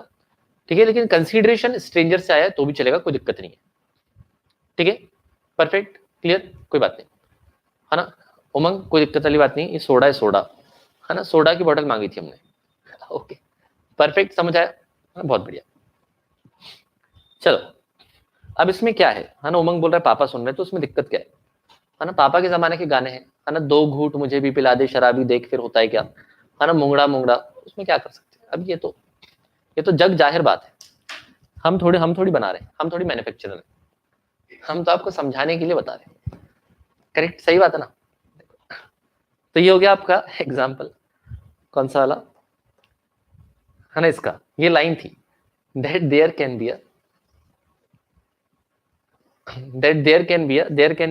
ठीक है, लेकिन कंसीडरेशन स्ट्रेंजर से आया है तो भी चलेगा, कोई दिक्कत नहीं है, ठीक है, परफेक्ट, क्लियर, कोई बात नहीं, है ना। उमंग कोई दिक्कत वाली बात नहीं, ये सोडा है, सोडा, है ना, सोडा की बोतल मांगी थी हमने, ओके, परफेक्ट, समझ आया, बहुत बढ़िया। चलो अब इसमें क्या है ना, उमंग बोल रहा है पापा सुन रहे, तो उसमें दिक्कत क्या है ना, पापा के जमाने के गाने हैं, है ना, दो घूट मुझे भी पिला दे शराबी देख फिर होता है क्या, है ना, मुंगड़ा मुंगड़ा, उसमें क्या कर सकते हैं, अब ये तो जग जाहिर बात है, हम थोड़ी बना रहे हैं, हम थोड़ी मैन्युफैक्चरर हैं, हम तो आपको समझाने के लिए बता रहे हैं, करेक्ट, सही बात है ना। तो ये हो गया आपका एग्जाम्पल, कौन सा वाला, है ना, इसका ये लाइन थी, that there can be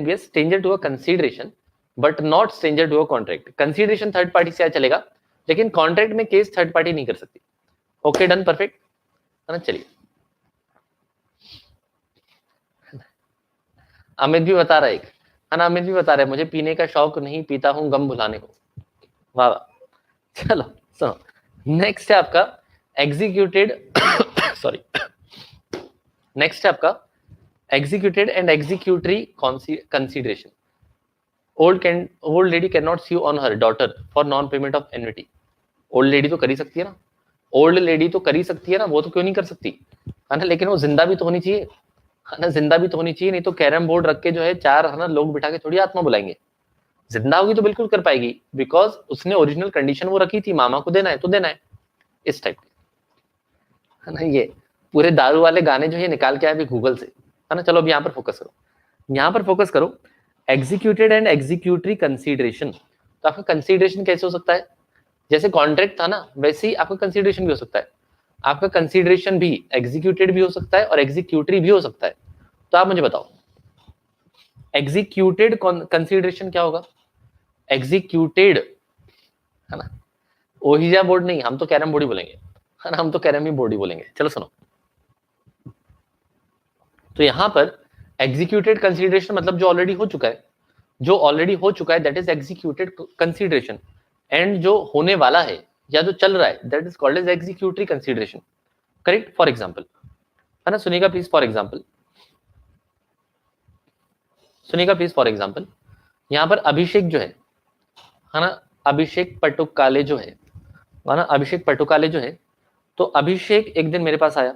a stranger to a consideration but not stranger to a contract, consideration third party से चलेगा, लेकिन कॉन्ट्रैक्ट में केस थर्ड पार्टी नहीं कर सकती, ओके डन, परफेक्ट, है ना। चलिए अमित भी बता रहा है, है ना, अमित भी बता रहा है मुझे पीने का शौक नहीं, पीता हूं गम भुलाने को, वाह वाह। चलो सुनो, नेक्स्ट है आपका एग्जीक्यूटेड सॉरी, नेक्स्ट है आपका executed and executory consideration, old lady cannot sue on her daughter for non payment of annuity, old lady तो कर ही सकती है ना, ओल्ड लेडी तो कर ही सकती है ना, वो तो क्यों नहीं कर सकती, है ना, लेकिन वो जिंदा भी तो होनी चाहिए, है ना, जिंदा भी तो होनी चाहिए, नहीं तो कैरम बोर्ड रख के जो है चार, है ना, लोग बिठा के थोड़ी आत्मा बुलाएंगे। जिंदा होगी तो बिल्कुल कर पाएगी, बिकॉज उसने ओरिजिनल कंडीशन वो रखी थी, मामा को देना है तो देना है, इस टाइप के, है ना। ये पूरे दारू वाले गाने जो है निकाल के आए अभी गूगल से, है ना। चलो अब यहाँ पर फोकस करो, यहाँ पर फोकस करो, एग्जीक्यूटेड एंड एग्जीक्यूटरी कंसीडरेशन। तो आपका कंसीडरेशन कैसे हो सकता है, जैसे कॉन्ट्रैक्ट था ना वैसे ही आपका कंसीडरेशन भी हो सकता है। आपका कंसीडरेशन भी एग्जीक्यूटेड भी हो सकता है और एग्जीक्यूटरी भी हो सकता है। तो आप मुझे बताओ एग्जीक्यूटेड कंसीडरेशन क्या होगा, एग्जीक्यूटेड, है ना, ओहिजा बोर्ड नहीं, हम तो कैरम बोर्ड ही बोलेंगे, है ना, हम तो कैरम ही बोर्ड ही बोलेंगे। चलो सुनो, तो यहां पर एग्जीक्यूटेड कंसीडरेशन मतलब जो ऑलरेडी हो चुका है, जो ऑलरेडी हो चुका है that is executed consideration, and जो होने वाला है या जो चल रहा है that is called as executory consideration. Correct. For example, है ना, सुनिएगा प्लीज, फॉर एग्जांपल सुनिएगा प्लीज, फॉर एग्जांपल यहां पर अभिषेक जो है ना, अभिषेक पटुकाले जो है ना, अभिषेक पटुकाले जो है, तो अभिषेक एक दिन मेरे पास आया,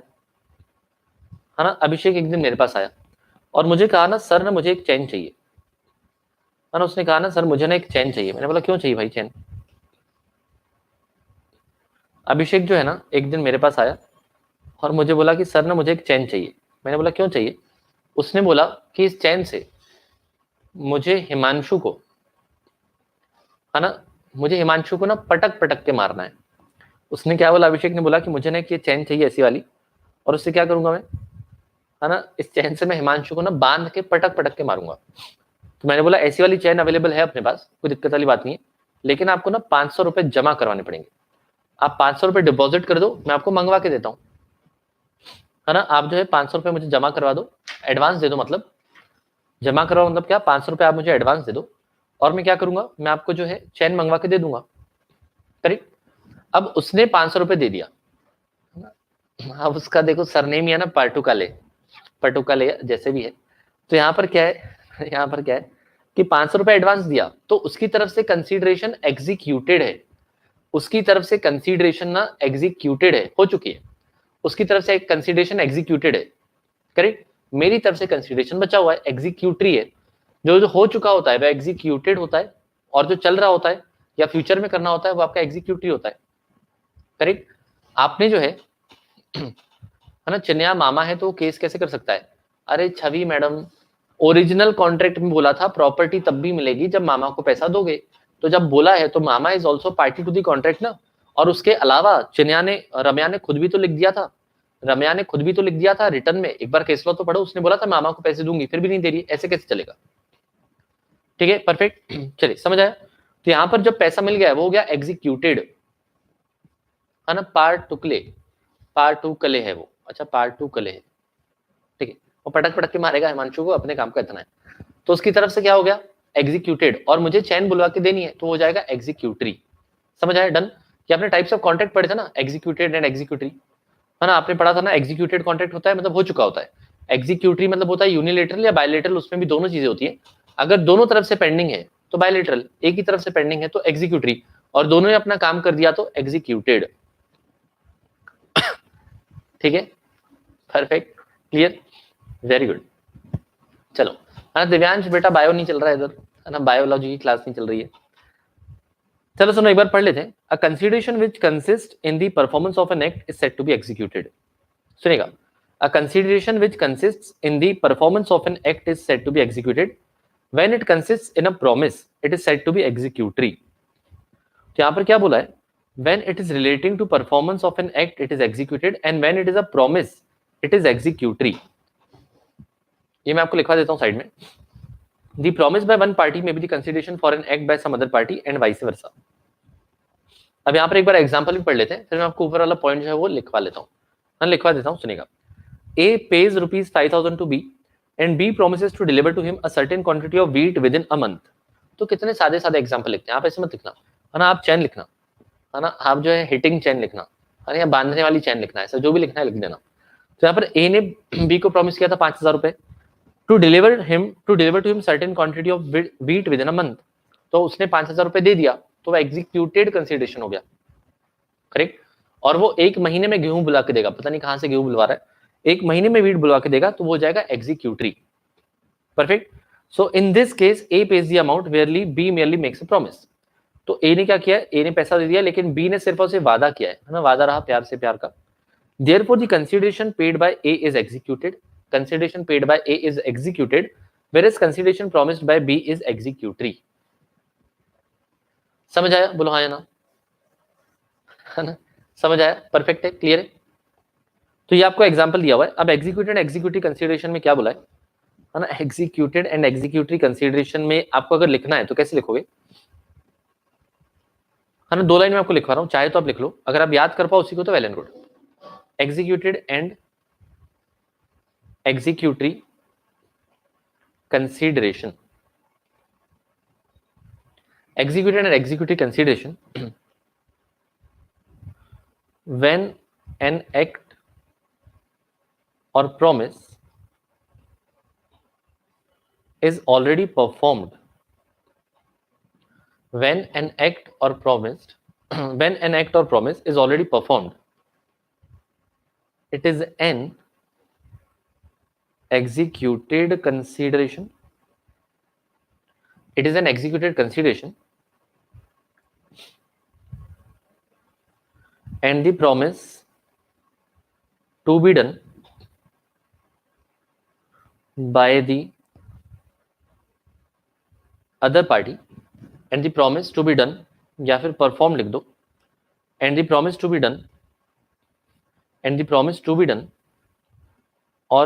है ना, अभिषेक एक दिन मेरे पास आया और मुझे कहा ना सर ना मुझे एक चैन चाहिए, है ना, उसने कहा ना सर मुझे ना एक चैन चाहिए। मैंने बोला क्यों चाहिए भाई चैन। अभिषेक जो है ना एक दिन मेरे पास आया और मुझे बोला कि सर ना मुझे एक चैन चाहिए। मैंने बोला क्यों चाहिए। उसने बोला कि इस चैन से मुझे हिमांशु को, है ना, मुझे हिमांशु को ना पटक पटक के मारना है। उसने क्या बोला, अभिषेक ने बोला कि मुझे ना एक ये चैन चाहिए ऐसी वाली, और उससे क्या करूंगा मैं, है ना, इस चैन से मैं हिमांशु को ना बांध के पटक पटक के मारूंगा। तो मैंने बोला ऐसी वाली चैन अवेलेबल है अपने पास, कोई दिक्कत वाली बात नहीं है, लेकिन आपको ना 500 रुपए जमा करवाने पड़ेंगे। आप 500 रुपए डिपॉजिट कर दो, मैं आपको मंगवा के देता हूँ, है ना। आप जो है 500 रुपए मुझे जमा करवा दो, एडवांस दे दो, मतलब जमा करवाओ मतलब क्या, 500 रुपए आप मुझे एडवांस दे दो और मैं क्या करूंगा, मैं आपको जो है चैन मंगवा के दे दूंगा। करेक्ट। अब उसने 500 रुपए दे दिया, अब उसका देखो सरनेम ही है ना पाटुकाले, पटुकाले जैसे भी है। तो यहाँ पर क्या है, यहाँ पर क्या है कि 500 रुपए एडवांस दिया तो उसकी तरफ से कंसीडरेशन एग्जीक्यूटेड है, उसकी तरफ से कंसीडरेशन ना एग्जीक्यूटेड है, हो चुकी है, उसकी तरफ से कंसीडरेशन एग्जीक्यूटेड है। करेक्ट। मेरी तरफ से कंसीडरेशन बचा हुआ है, एग्जीक्यूटरी है। जो जो हो चुका होता है वह एग्जीक्यूटेड होता है, और जो चल रहा होता है या फ्यूचर में करना होता है वो आपका एग्जीक्यूटरी होता है। करेक्ट। आपने जो है ना चिन्या मामा है तो केस कैसे कर सकता है, अरे छवि मैडम ओरिजिनल कॉन्ट्रैक्ट में बोला था प्रॉपर्टी तब भी मिलेगी जब मामा को पैसा दोगे, तो जब बोला है तो mama is also party to the contract ना। और उसके अलावा चिन्या ने, रम्या ने खुद भी तो लिख दिया था, रम्या ने खुद भी तो लिख दिया था रिटर्न में, एक बार केस लॉ तो पढ़ो, उसने बोला था मामा को पैसे दूंगी फिर भी नहीं दे रही, ऐसे कैसे चलेगा। ठीक है, परफेक्ट। चलिए समझ आया। तो यहां पर जब पैसा मिल गया वो हो गया एग्जीक्यूटेड, है ना, पार्ट टुकले, पार्ट टू कले है वो, अच्छा पार्ट टू कले है, ठीक है। वो पटक पटक के मारेगा हिमांशु को, अपने काम का इतना है, तो उसकी तरफ से क्या हो गया एग्जीक्यूटेड, और मुझे चैन बुलवा के देनी है तो हो जाएगा एग्जीक्यूटरी। समझ आया, डन। कि आपने टाइप्स ऑफ कॉन्ट्रैक्ट पढ़े थे ना, एग्जीक्यूटेड एंड एग्जीक्यूटरी, है ना, आपने पढ़ा था ना, एग्जीक्यूटेड कॉन्ट्रैक्ट होता है मतलब हो चुका होता है, एग्जीक्यूटरी मतलब होता है यूनिलेटरल या बायलेटरल, उसमें भी दोनों चीजें होती है। अगर दोनों तरफ से पेंडिंग है तो बायलेटरल, एक ही तरफ से पेंडिंग है तो एग्जीक्यूटरी, और दोनों ने अपना काम कर दिया तो एग्जीक्यूटेड। ठीक है, परफेक्ट, क्लियर, वेरी गुड। चलो, है ना, दिव्यांश बेटा बायो नहीं चल रहा है इधर, है ना, बायोलॉजी की क्लास नहीं चल रही है। चलो सुनो एक बार पढ़ लेते हैं। A consideration which consist in the performance of an act is said to be executed. सुनेगा, a consideration which consists in the performance of an act is said to be executed when it consists in a promise it is said to be executory. तो यहां पर क्या बोला है, when it is relating to performance of an act it is executed and when it is a promise it is executory। ये मैं आपको लिखवा देता हूं साइड में, the promise by one party may be the consideration for an act by some other party and vice versa। अब यहां पर एक बार एग्जांपल भी पढ़ लेते हैं, फिर मैं आपको ऊपर वाला पॉइंट जो है वो लिखवा लेता हूं, मैं लिखवा देता हूं, सुनिएगा। A pays ₹5,000 to B and B promises to deliver to him a certain quantity of wheat within a month। तो कितने सादे सादे एग्जांपल लिखते हैं, आप ऐसे मत लिखना, है ना, आप चैन लिखना, है ना, आप जो है हिटिंग चैन लिखना, है ना, या बांधने वाली चैन लिखना है, ऐसा जो भी लिखना है लिख देना। तो यहाँ पर ए ने बी को प्रॉमिस किया था 5,000 रुपए to deliver to him certain quantity of wheat within a month, तो उसने 5,000 रुपए दे दिया तो वह एग्जीक्यूटेड कंसीडरेशन हो गया। करेक्ट। और वो 1 महीने में गेहूं बुला के देगा, पता नहीं कहां से गेहूं बुलवा रहा है, 1 महीने में वीट बुलवा के देगा, तो वो हो जाएगा executory. Perfect. So in this case A pays the amount whereas B merely makes a promise. तो ए ने क्या किया, ए ने पैसा दे दिया, लेकिन बी ने सिर्फ उसे वादा किया है ना, वादा रहा प्यार से प्यार का। Therefore, the consideration paid by A is executed. Consideration paid by A is executed, whereas consideration promised by B is executory. समझ आया? बोलो हाँ या ना, है ना? समझ आया? परफेक्ट है, क्लियर है? तो ये आपको एग्जांपल दिया हुआ है। अब एग्जीक्यूटेड एग्जीक्यूटिव कंसीडरेशन में क्या बोला है ना? एग्जीक्यूटेड एंड एग्जीक्यूटिव कंसीडरेशन में आपको अगर लिखना है तो कैसे लिखोगे, है ना? 2 लाइन में आपको लिखवा रहा हूं, चाहे तो आप लिख लो, अगर आप याद कर पाओ उसी को तो well and good. Executed and executory consideration, executed and executive consideration when an act or promise is already performed, when an act or promised when an act or promise is already performed, it is an executed consideration, it is an executed consideration, and the promise to be done by the other party, and the promise to be done, या फिर perform लिख दो, and the promise to be done, and the promise to be done or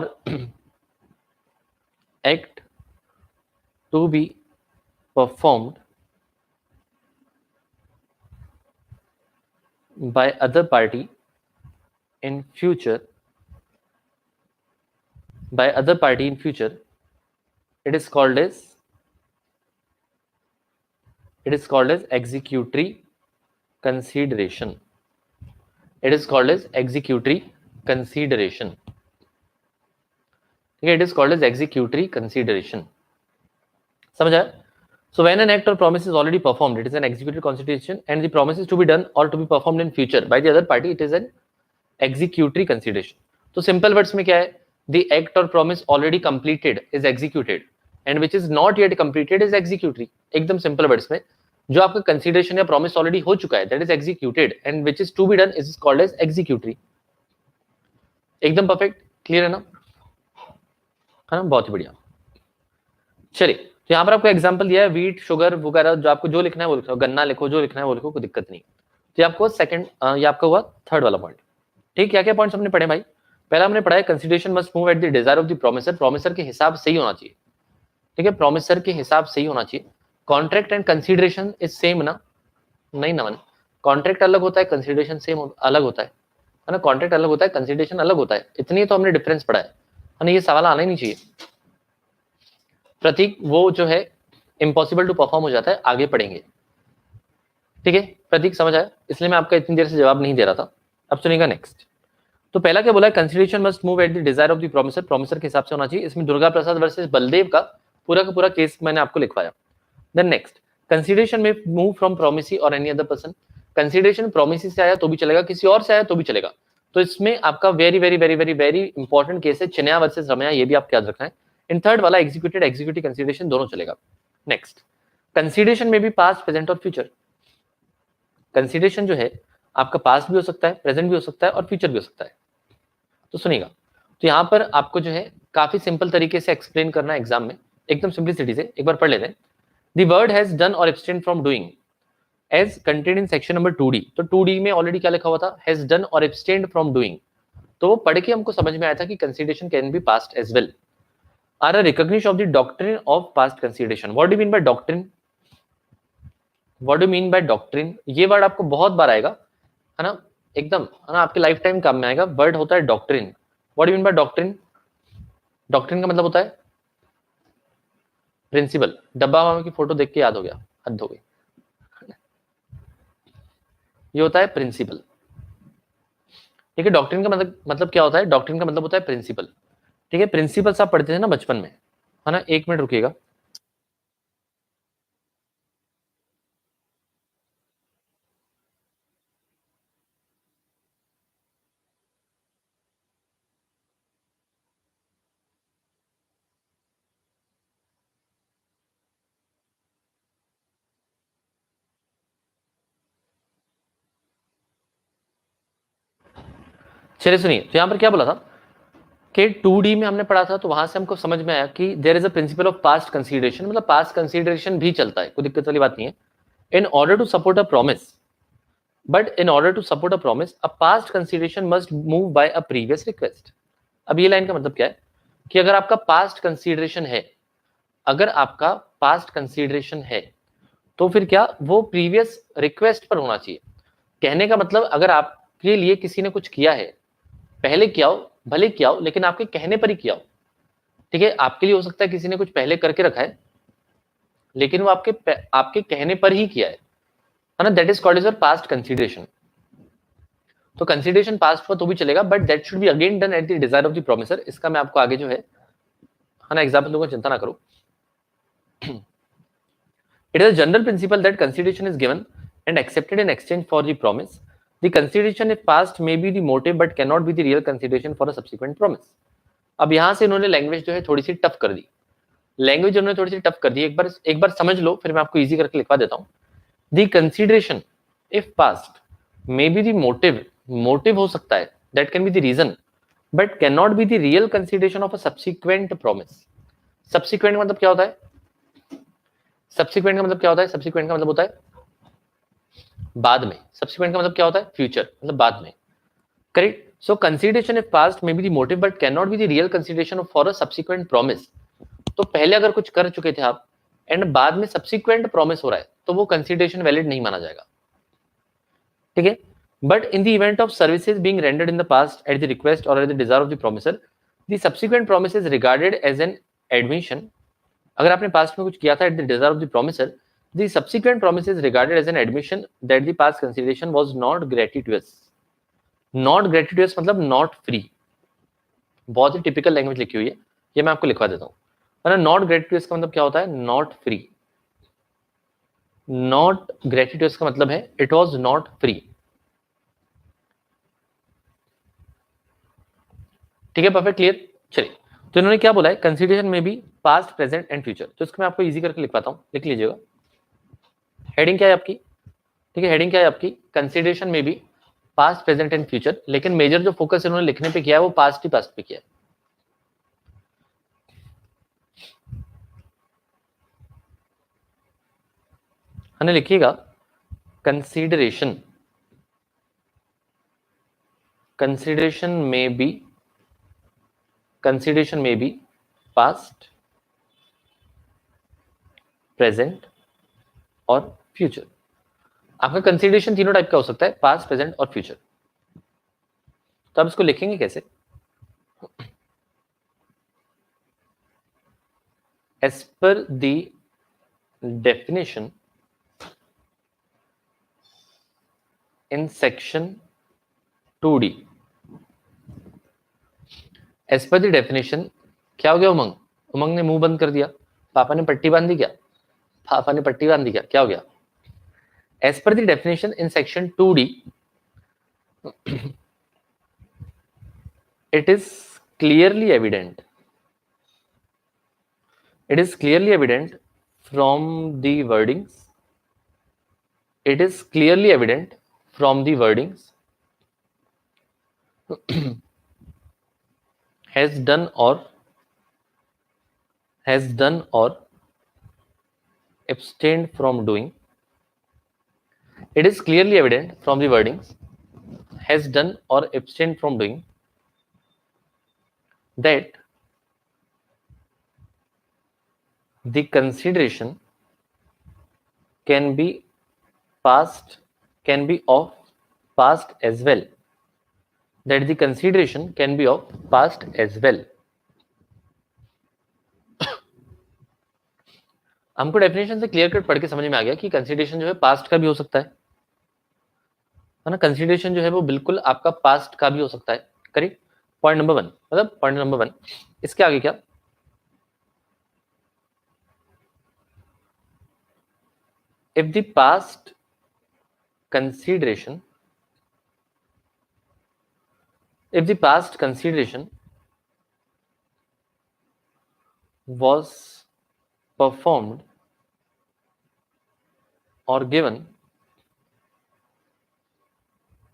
act to be performed by other party in future, by other party in future, it is called as executory consideration. It is called as executory consideration. Okay, it is called as executory consideration. समझ आया? So when an act or promise is already performed, it is an executed consideration, and the promise is to be done or to be performed in future by the other party, it is an executory consideration. तो simple words में क्या है? The act or promise already completed is executed, and which is not yet completed is executory. एकदम simple words में जो आपका consideration या promise already हो चुका है, that is executed, and which is to be done is called as executory. एकदम perfect, clear है ना? है ना? बहुत ही बढ़िया। चलिए, तो यहाँ पर आपको एग्जांपल दिया है, वीट, शुगर वगैरह, जो आपको जो लिखना है वो लिखो, गन्ना लिखो, जो लिखना है वो लिखो, कोई दिक्कत नहीं। तो ये आपको सेकंड, ये आपका हुआ थर्ड वाला पॉइंट। ठीक, क्या क्या पॉइंट्स हमने पढ़े भाई? पहला हमने पढ़ा है consideration must move at the desire of the promisor, promisor के हिसाब से ही होना चाहिए। ठीक है, प्रोमिसर के हिसाब से ही होना चाहिए। Contract and consideration is same ना? नहीं ना मन, कॉन्ट्रैक्ट अलग होता है, कंसीडरेशन सेम अलग होता है ना? कॉन्ट्रैक्ट अलग होता है, कंसीडरेशन अलग होता है, इतनी तो हमने डिफरेंस पढ़ा है ना? ये सवाल आना ही नहीं चाहिए। प्रतीक वो जो है इम्पॉसिबल टू परफॉर्म हो जाता है, आगे पढ़ेंगे। ठीक है प्रतीक, समझ आया? इसलिए मैं आपका इतनी देर से जवाब नहीं दे रहा था। अब सुनिएगा नेक्स्ट। तो पहला क्या बोला है? Consideration must move at the desire of the promisor, promisor के हिसाब से होना चाहिए। इसमें दुर्गा प्रसाद वर्सेस बलदेव का पूरा केस मैंने आपको लिखवाया। Then next, consideration may move from promisee or any other person. Consideration promisee से आया तो भी चलेगा, किसी और से आया तो भी चलेगा। तो इसमें आपका very very very very very important case है चिन्या वर्सेस रमया, ये भी आपको याद रखना है। इन थर्ड वाला एग्जीक्यूटेड एग्जीक्यूटिव कंसीडरेशन दोनों चलेगा। नेक्स्ट, कंसीडरेशन में भी पास्ट, प्रेजेंट और फ्यूचर। कंसीडरेशन जो है आपका पास्ट भी हो सकता है, प्रेजेंट भी हो सकता है और फ्यूचर भी हो सकता है। तो सुनिएगा, तो यहाँ पर आपको जो है काफी सिंपल तरीके से एक्सप्लेन करना है एग्जाम में, एकदम सिंपलिसिटी से। एक बार पढ़ लेते हैं। The word has done or abstain from doing as contained in section number 2D। तो 2D में ऑलरेडी क्या लिखा हुआ था? Has done or abstained from doing. तो वो पढ़ के हमको समझ में आया था कि consideration can be past as well. Are a recognition of the doctrine of past consideration. What do mean by doctrine? What do mean by doctrine? ये वर्ड आपको बहुत बार आएगा, है ना? एकदम, है ना? आपके लाइफ टाइम काम में आएगा। वर्ड होता है doctrine. What do mean by doctrine? Doctrine का मतलब होता है प्रिंसिपल। डब्बा की फोटो देख के याद हो गया, हद हो गई। ये होता है प्रिंसिपल। ठीक है, डॉक्ट्रिन का मतलब क्या होता है? डॉक्ट्रिन का मतलब होता है प्रिंसिपल। ठीक है, प्रिंसिपल्स आप पढ़ते थे ना बचपन में, है ना? 1 मिनट रुकिएगा। चलिए सुनिए, तो यहां पर क्या बोला था कि 2D में हमने पढ़ा था, तो वहां से हमको समझ में आया कि there is a principle of past consideration, मतलब पास्ट कंसीडरेशन भी चलता है, कोई दिक्कत वाली बात नहीं है। In order to support a promise, but in order to support a promise a past consideration must move by a previous request. अब ये लाइन का मतलब क्या है कि अगर आपका पास्ट कंसीडरेशन है, अगर आपका पास्ट कंसीडरेशन है, तो फिर क्या वो प्रीवियस रिक्वेस्ट पर होना चाहिए। कहने का मतलब अगर आपके लिए किसी ने कुछ किया है, पहले किया हो, भले किया हो, लेकिन आपके कहने पर ही किया हो, ठीक है, आपके लिए हो सकता है किसी ने कुछ पहले करके रखा है, लेकिन वो आपके कहने पर ही किया है ना, that is called as your past consideration. तो कंसीडरेशन पास्ट हुआ तो भी चलेगा, but that should be again done at the desire of the promisor. इसका मैं आपको आगे जो है ना एग्जाम्पल दूंगा, चिंता ना करो। It is a general principle that consideration is given and accepted in exchange for the promise. The consideration if past may be the motive but cannot be the real consideration for a subsequent promise. अब यहां से इन्होंने language जो है थोड़ी सी tough कर दी, language उन्होंने थोड़ी सी टफ कर दी। एक बार समझ लो, फिर मैं आपको इजी करके लिखवा देता हूं। The consideration if past may be the motive, motive हो सकता है, that can be the reason, but can not be the real consideration of a subsequent promise. Subsequent मतलब क्या होता है? सब्सिक्वेंट का मतलब क्या होता है? सब्सिक्वेंट का मतलब होता है बाद में। सब्सिक्वेंट का मतलब क्या होता है? फ्यूचर, मतलब बाद में। Correct. So consideration if past may be the motive but can not be the real consideration for a subsequent promise. तो पहले अगर कुछ कर चुके थे आप एंड बाद में सब्सिक्वेंट प्रॉमिस हो रहा है, तो वो कंसिडरेशन वैलिड नहीं माना जाएगा, ठीक है। But in the event of services being rendered in the past at the request और at the desire of the promisor, the subsequent promise is regarded as an admission. अगर आपने पास्ट में कुछ किया था at the desire of the promisor, the subsequent promise is regarded as an admission that the past consideration was not gratuitous. Not gratuitous मतलब not free. बहुत ही typical language लिखी हुई है, ये मैं आपको लिखवा देता हूँ। नॉट ग्रेटिट्यूअस का मतलब क्या होता है? Not free. नॉट ग्रेटिट्यूअस का मतलब है इट वाज नॉट फ्री, ठीक है, परफेक्ट, क्लियर। चलिए, तो इन्होंने क्या बोला है? कंसिडरेशन में भी पास्ट, प्रेजेंट एंड फ्यूचर। तो इसको मैं आपको इजी करके लिखवाता हूँ, लिख लीजिएगा। हेडिंग क्या है आपकी? ठीक है, हेडिंग क्या है आपकी? कंसिडरेशन में भी पास्ट, प्रेजेंट एंड फ्यूचर। लेकिन मेजर जो फोकस इन्होंने लिखने पे किया है वो पास्ट ही पास्ट पे किया है। हमने लिखिएगा कंसिडरेशन, कंसिडरेशन में भी, कंसिडरेशन में भी पास्ट, प्रेजेंट और फ्यूचर। आपका कंसिडरेशन तीनों टाइप का हो सकता है, पास्ट, प्रेजेंट और फ्यूचर। तो आप इसको लिखेंगे कैसे? As per the definition in section 2D, as per the definition. क्या हो गया उमंग? उमंग ने मुंह बंद कर दिया। पापा ने पट्टी बांध दी क्या? पापा ने पट्टी बांध दी क्या हो गया? As per the definition in section 2D, it is clearly evident, it is clearly evident from the wordings, it is clearly evident from the wordings has done or abstained from doing, it is clearly evident from the wordings has done or abstained from doing that the consideration can be past, can be of past as well, that the consideration can be of past as well। हमको definition से clear cut पढ़ के समझ में आ गया कि consideration जो है पास्ट का भी हो सकता है ना। कंसिडरेशन जो है वो बिल्कुल आपका पास्ट का भी हो सकता है। करेक्ट। पॉइंट नंबर 1, मतलब पॉइंट नंबर 1। इसके आगे क्या? If the past consideration, if the past consideration was performed or given,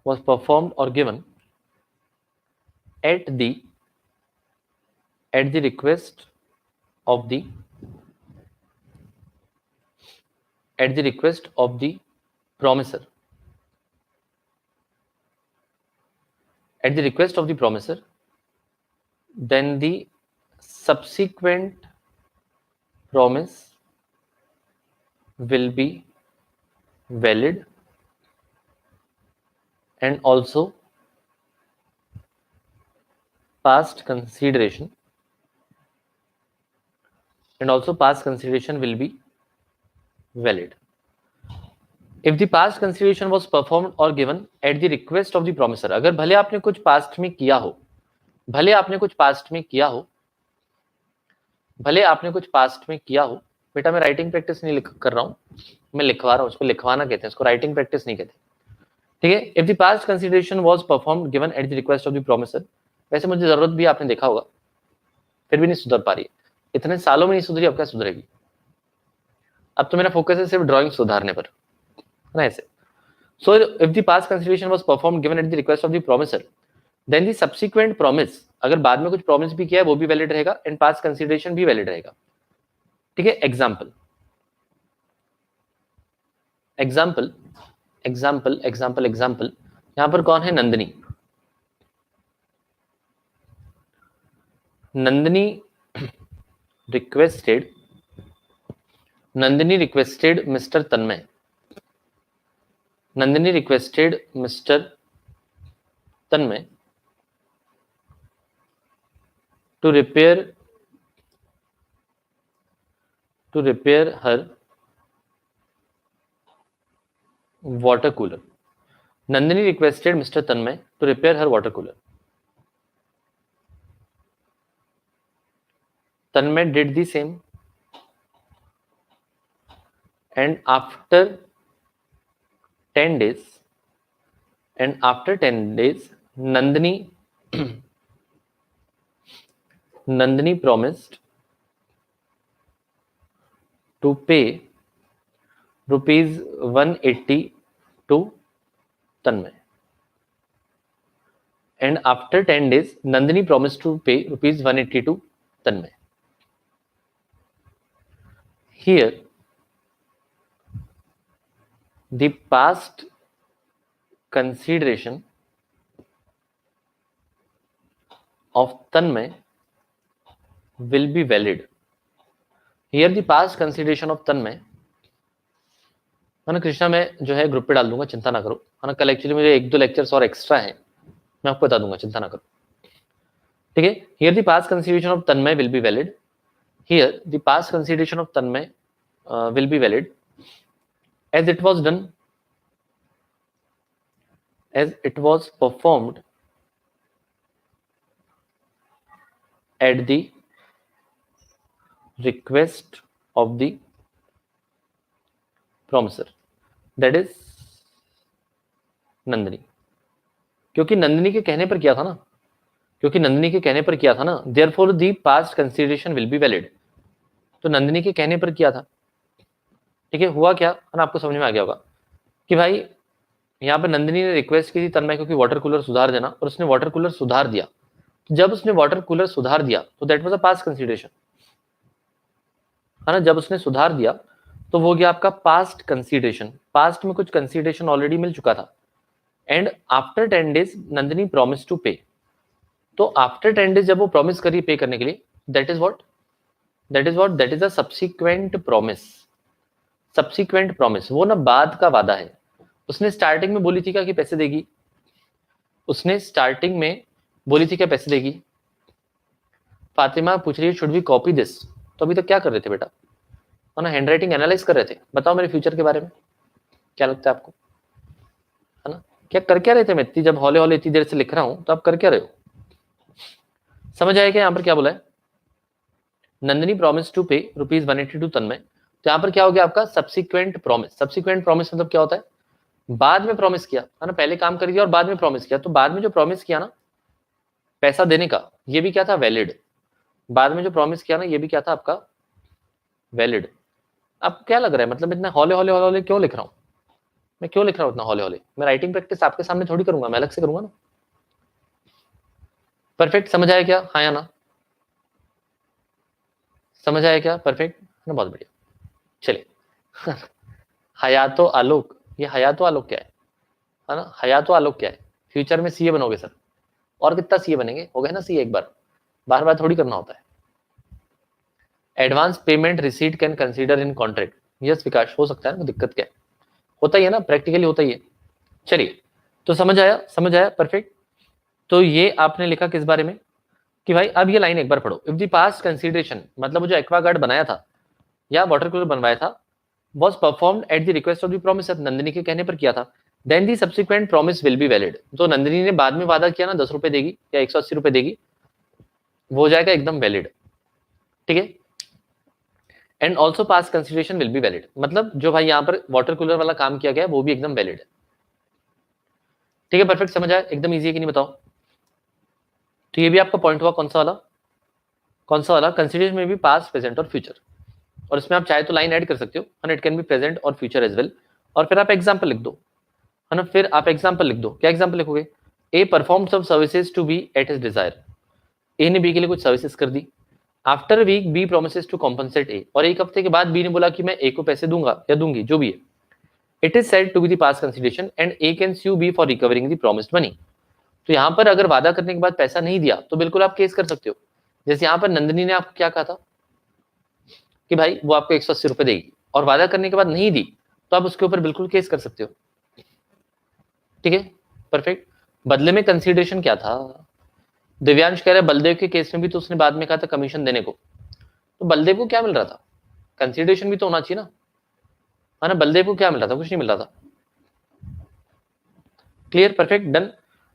was performed or given at the request of the promiser, then the subsequent promise will be valid and also past consideration will be valid. If the past consideration was performed or given at the request of the promiser, अगर भले आपने कुछ past में किया हो, बेटा मैं writing practice नहीं कर रहा हूं, मैं लिखवा रहा हूं, उसको लिखवाना कहते हैं, इसको राइटिंग प्रैक्टिस नहीं कहते, ठीक है। If the past consideration was performed given at the request of the promisor, वैसे मुझे जरूरत भी आपने देखा होगा, फिर भी नहीं सुधर पा रही है, इतने सालों में नहीं सुधरी, अब क्या सुधरेगी। अब तो मेरा फोकस है सिर्फ ड्राइंग सुधारने पर, है ना ऐसे। So if the past consideration was performed given at the request of the promisor, then the subsequent promise, अगर बाद में कुछ प्रॉमिस भी किया है वो भी वैलिड रहेगा एंड पास्ट कंसिडरेशन भी वैलिड रहेगा, ठीक है। एग्जाम्पल, यहां पर कौन है, Nandini requested mister Tanmay, to repair her water cooler. Nandini requested Mr. Tanmay to repair her water cooler. Tanmay did the same, and after 10 days, Nandini promised to pay rupees 180 to Tanmay, and after 10 days Nandini promised to pay rupees 180 to Tanmay. Here the past consideration of Tanmay will be valid. Here the past consideration of Tanmay, है ना कृष्णा, मैं जो है group पे डाल दूंगा, चिंता ना करो, है ना। कल एक्चुअली मेरे 1-2 लेक्चर्स और एक्स्ट्रा हैं, मैं आपको बता दूंगा, चिंता ना करो, ठीक है। Here the past consideration of Tanmay will be valid, here the past consideration of Tanmay will be valid as it was performed at the request of the promiser, that is Nandini, क्योंकि नंदिनी के कहने पर किया था ना, therefore the past consideration will be valid, तो नंदिनी के कहने पर किया था, ठीक है। हुआ क्या, है ना, आपको समझ में आ गया होगा कि भाई यहाँ पर नंदिनी ने रिक्वेस्ट की थी तन्मय को कि वाटर कूलर सुधार देना, और उसने वाटर कूलर सुधार दिया। तो जब उसने वाटर कूलर सुधार दिया तो that was a past consideration, है ना। जब उसने सुधार दिया तो वो गया आपका पास्ट कंसीडरेशन, पास्ट में कुछ कंसीडरेशन ऑलरेडी मिल चुका था। And after 10 days Nandini promise to pay, तो आफ्टर 10 डेज जब वो प्रॉमिस करी पे करने के लिए, that is a subsequent promise, वो ना बाद का वादा है। उसने स्टार्टिंग में बोली थी क्या कि पैसे देगी, फातिमा पूछ रही है शुड वी कॉपी दिस, तो अभी तक क्या कर रहे थे बेटा, है ना, हैंड राइटिंग एनालाइज कर रहे थे। बताओ मेरे फ्यूचर के बारे में क्या लगता है आपको, है ना, क्या कर क्या रहे थे। मैं जब हौले इतनी देर से लिख रहा हूं तो आप कर क्या रहे हो, समझ आया क्या। यहाँ पर क्या बोला है, Nandini promise to pay rupees 180 to Tanmay, तो यहाँ पर क्या हो गया आपका सब्सिक्वेंट प्रॉमिस। मतलब क्या होता है, बाद में प्रॉमिस किया, है ना, पहले काम कर दिया और बाद में प्रॉमिस किया, तो बाद में जो प्रॉमिस किया ना पैसा देने का, ये भी क्या था, वैलिड। बाद में जो प्रॉमिस किया ना ये भी क्या था आपका, वैलिड। आपको क्या लग रहा है, मतलब इतना हौले क्यों लिख रहा हूं मैं, क्यों लिख रहा हूं इतना हौले? मैं राइटिंग प्रैक्टिस आपके सामने थोड़ी करूंगा, मैं अलग से करूंगा ना। परफेक्ट, समझ आया क्या, हाँ या ना, समझ आया क्या, परफेक्ट है ना, बहुत बढ़िया। चलिए हयातो आलोक, ये हयातो आलोक क्या है ना, हयातो आलोक क्या है, फ्यूचर में सीए बनोगे सर, और कितना सीए बनेंगे, हो गए ना सीए एक बार, बार बार थोड़ी करना होता है। Advance payment receipt can consider in contract, yes Vikas, हो सकता है ना, दिक्कत क्या है, होता ही है ना, प्रैक्टिकली होता ही है। चलिए, तो समझ आया, समझ आया, परफेक्ट। तो ये आपने लिखा किस बारे में कि भाई, अब ये लाइन एक बार पढ़ो, इफ द पास्ट कंसीडरेशन, मतलब वो जो एक्वागार्ड बनाया था या वाटर कूलर बनवाया था, was performed at the request of the promiser, Nandini के कहने पर किया था, then the subsequent promise will be valid, तो नंदिनी ने बाद में वादा किया ना 10 रुपए देगी या 180 रुपए देगी, वो हो जाएगा एकदम वैलिड, ठीक है। And also pass consideration will be valid, मतलब जो भाई यहाँ पर वाटर कूलर वाला काम किया गया वो भी एकदम वैलिड है, ठीक है, परफेक्ट, समझ आया, एकदम ईजी है कि नहीं बताओ। तो ये भी आपका पॉइंट हुआ, कौन सा वाला, कौन सा वाला, कंसिडरेशन में भी पास्ट, प्रेजेंट और फ्यूचर, और इसमें आप चाहे तो लाइन ऐड कर सकते हो, and it can be present और फ्यूचर एज वेल, और फिर आप एग्जाम्पल लिख दो, है ना, फिर आप एग्जाम्पल लिख दो, क्या एग्जाम्पल लिखोगे, A perform some services to B at his desire, A ने बी के लिए कुछ सर्विसेज कर दी, after week B promises to compensate A, और एक हफ्ते के बाद बी ने बोला कि मैं ए को पैसे दूंगा या दूंगी जो भी है, it is said to be the past consideration and A can sue B for recovering the promised money, तो यहाँ पर अगर वादा करने के बाद पैसा नहीं दिया तो बिल्कुल आप केस कर सकते हो, जैसे यहाँ पर नंदिनी ने आपको क्या कहा था कि भाई वो आपको 180 रुपए देगी और वादा करने के बाद नहीं दी, तो आप उसके ऊपर बिल्कुल केस कर सकते हो, ठीक है, परफेक्ट। बदले में कंसीडरेशन क्या था, दिव्यांश कह रहे बलदेव के केस में भी तो उसने बाद में कहा था कमीशन देने को, तो बलदेव को क्या मिल रहा था, कंसीडरेशन भी तो होना चाहिए ना, है ना, बलदेव को क्या मिल रहा था, कुछ नहीं मिल रहा था, क्लियर, परफेक्ट, डन।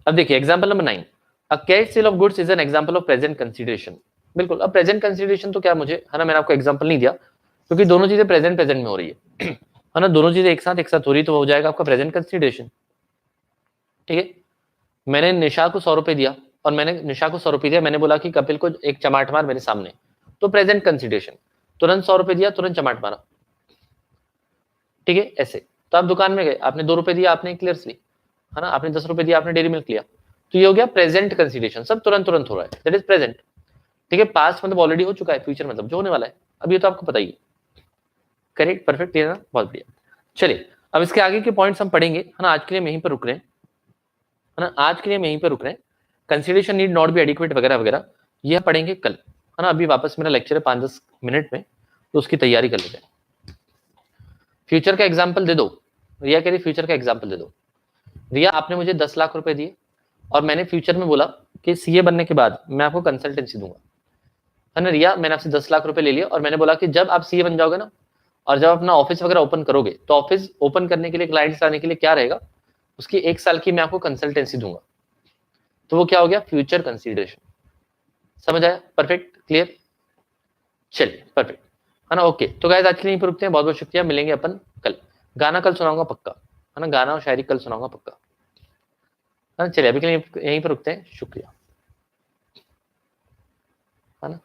अब देखिए example number 9, a cash cell of goods is an example of present consideration, बिल्कुल, अब प्रेजेंट कंसीडरेशन तो क्या मुझे, है ना, मैंने आपको एग्जांपल नहीं दिया क्योंकि दोनों चीजें प्रेजेंट प्रेजेंट में हो रही है ना, दोनों चीजें एक साथ हो रही, तो हो जाएगा आपका प्रेजेंट कंसीडरेशन, ठीक है। मैंने निशा को 100 रुपए दिया, और मैंने निशा को 100 रुपए दिया, मैंने बोला कि कपिल को एक चमाट मार मेरे सामने, तो प्रेजेंट कंसीडरेशन, तुरंत 100 रुपए दिया, तुरंत चमाट मारा, ठीक है, ऐसे। तो आप दुकान में गए, आपने 2 रुपए दिया, आपने क्लियर्स ली, है ना, आपने 10 रुपए दिया, आपने डेयरी मिल्क लिया, तो ये हो गया प्रेजेंट कंसीडरेशन, सब तुरंत तुरंत हो रहा है, दैट इज प्रेजेंट, ठीक है। पास्ट मतलब ऑलरेडी हो चुका है, फ्यूचर मतलब जो होने वाला है, अब ये तो आपको पता ही है, करेक्ट, परफेक्ट, क्लियर ना, बहुत बढ़िया। चलिए, अब इसके आगे के पॉइंट्स हम पढ़ेंगे, है ना, आज के लिए हम यहीं पर रुक रहे हैं, है ना, आज के लिए हम यहीं पर रुक रहे हैं, consideration need not be adequate वगैरह वगैरह, ये पढ़ेंगे कल, है ना, अभी वापस मेरा लेक्चर है 5-10 मिनट में, तो उसकी तैयारी कर लेते हैं। फ्यूचर का एग्जाम्पल दे दो, रिया कह रही फ्यूचर का एग्जाम्पल दे दो, रिया आपने मुझे 10 लाख रुपए दिए और मैंने फ्यूचर में बोला कि सीए बनने के बाद मैं आपको कंसल्टेंसी दूंगा, है ना, रिया मैंने आपसे 10 लाख रुपए ले लिया और मैंने बोला कि जब आप सीए बन जाओगे ना और जब अपना ऑफिस वगैरह ओपन करोगे, तो ऑफिस ओपन करने के लिए, क्लाइंट्स आने के लिए क्या रहेगा, उसकी 1 साल की मैं आपको कंसल्टेंसी दूंगा, तो वो क्या हो गया, फ्यूचर कंसीडरेशन, समझ आया, परफेक्ट, क्लियर, चलिए परफेक्ट, है ना, ओके। तो गाइस आज के लिए यहीं पर रुकते हैं, बहुत बहुत शुक्रिया, मिलेंगे अपन कल, गाना कल सुनाऊंगा पक्का, है ना, गाना और शायरी कल सुनाऊंगा पक्का, है ना, चलिए अभी के लिए यहीं पर रुकते हैं, शुक्रिया, है ना।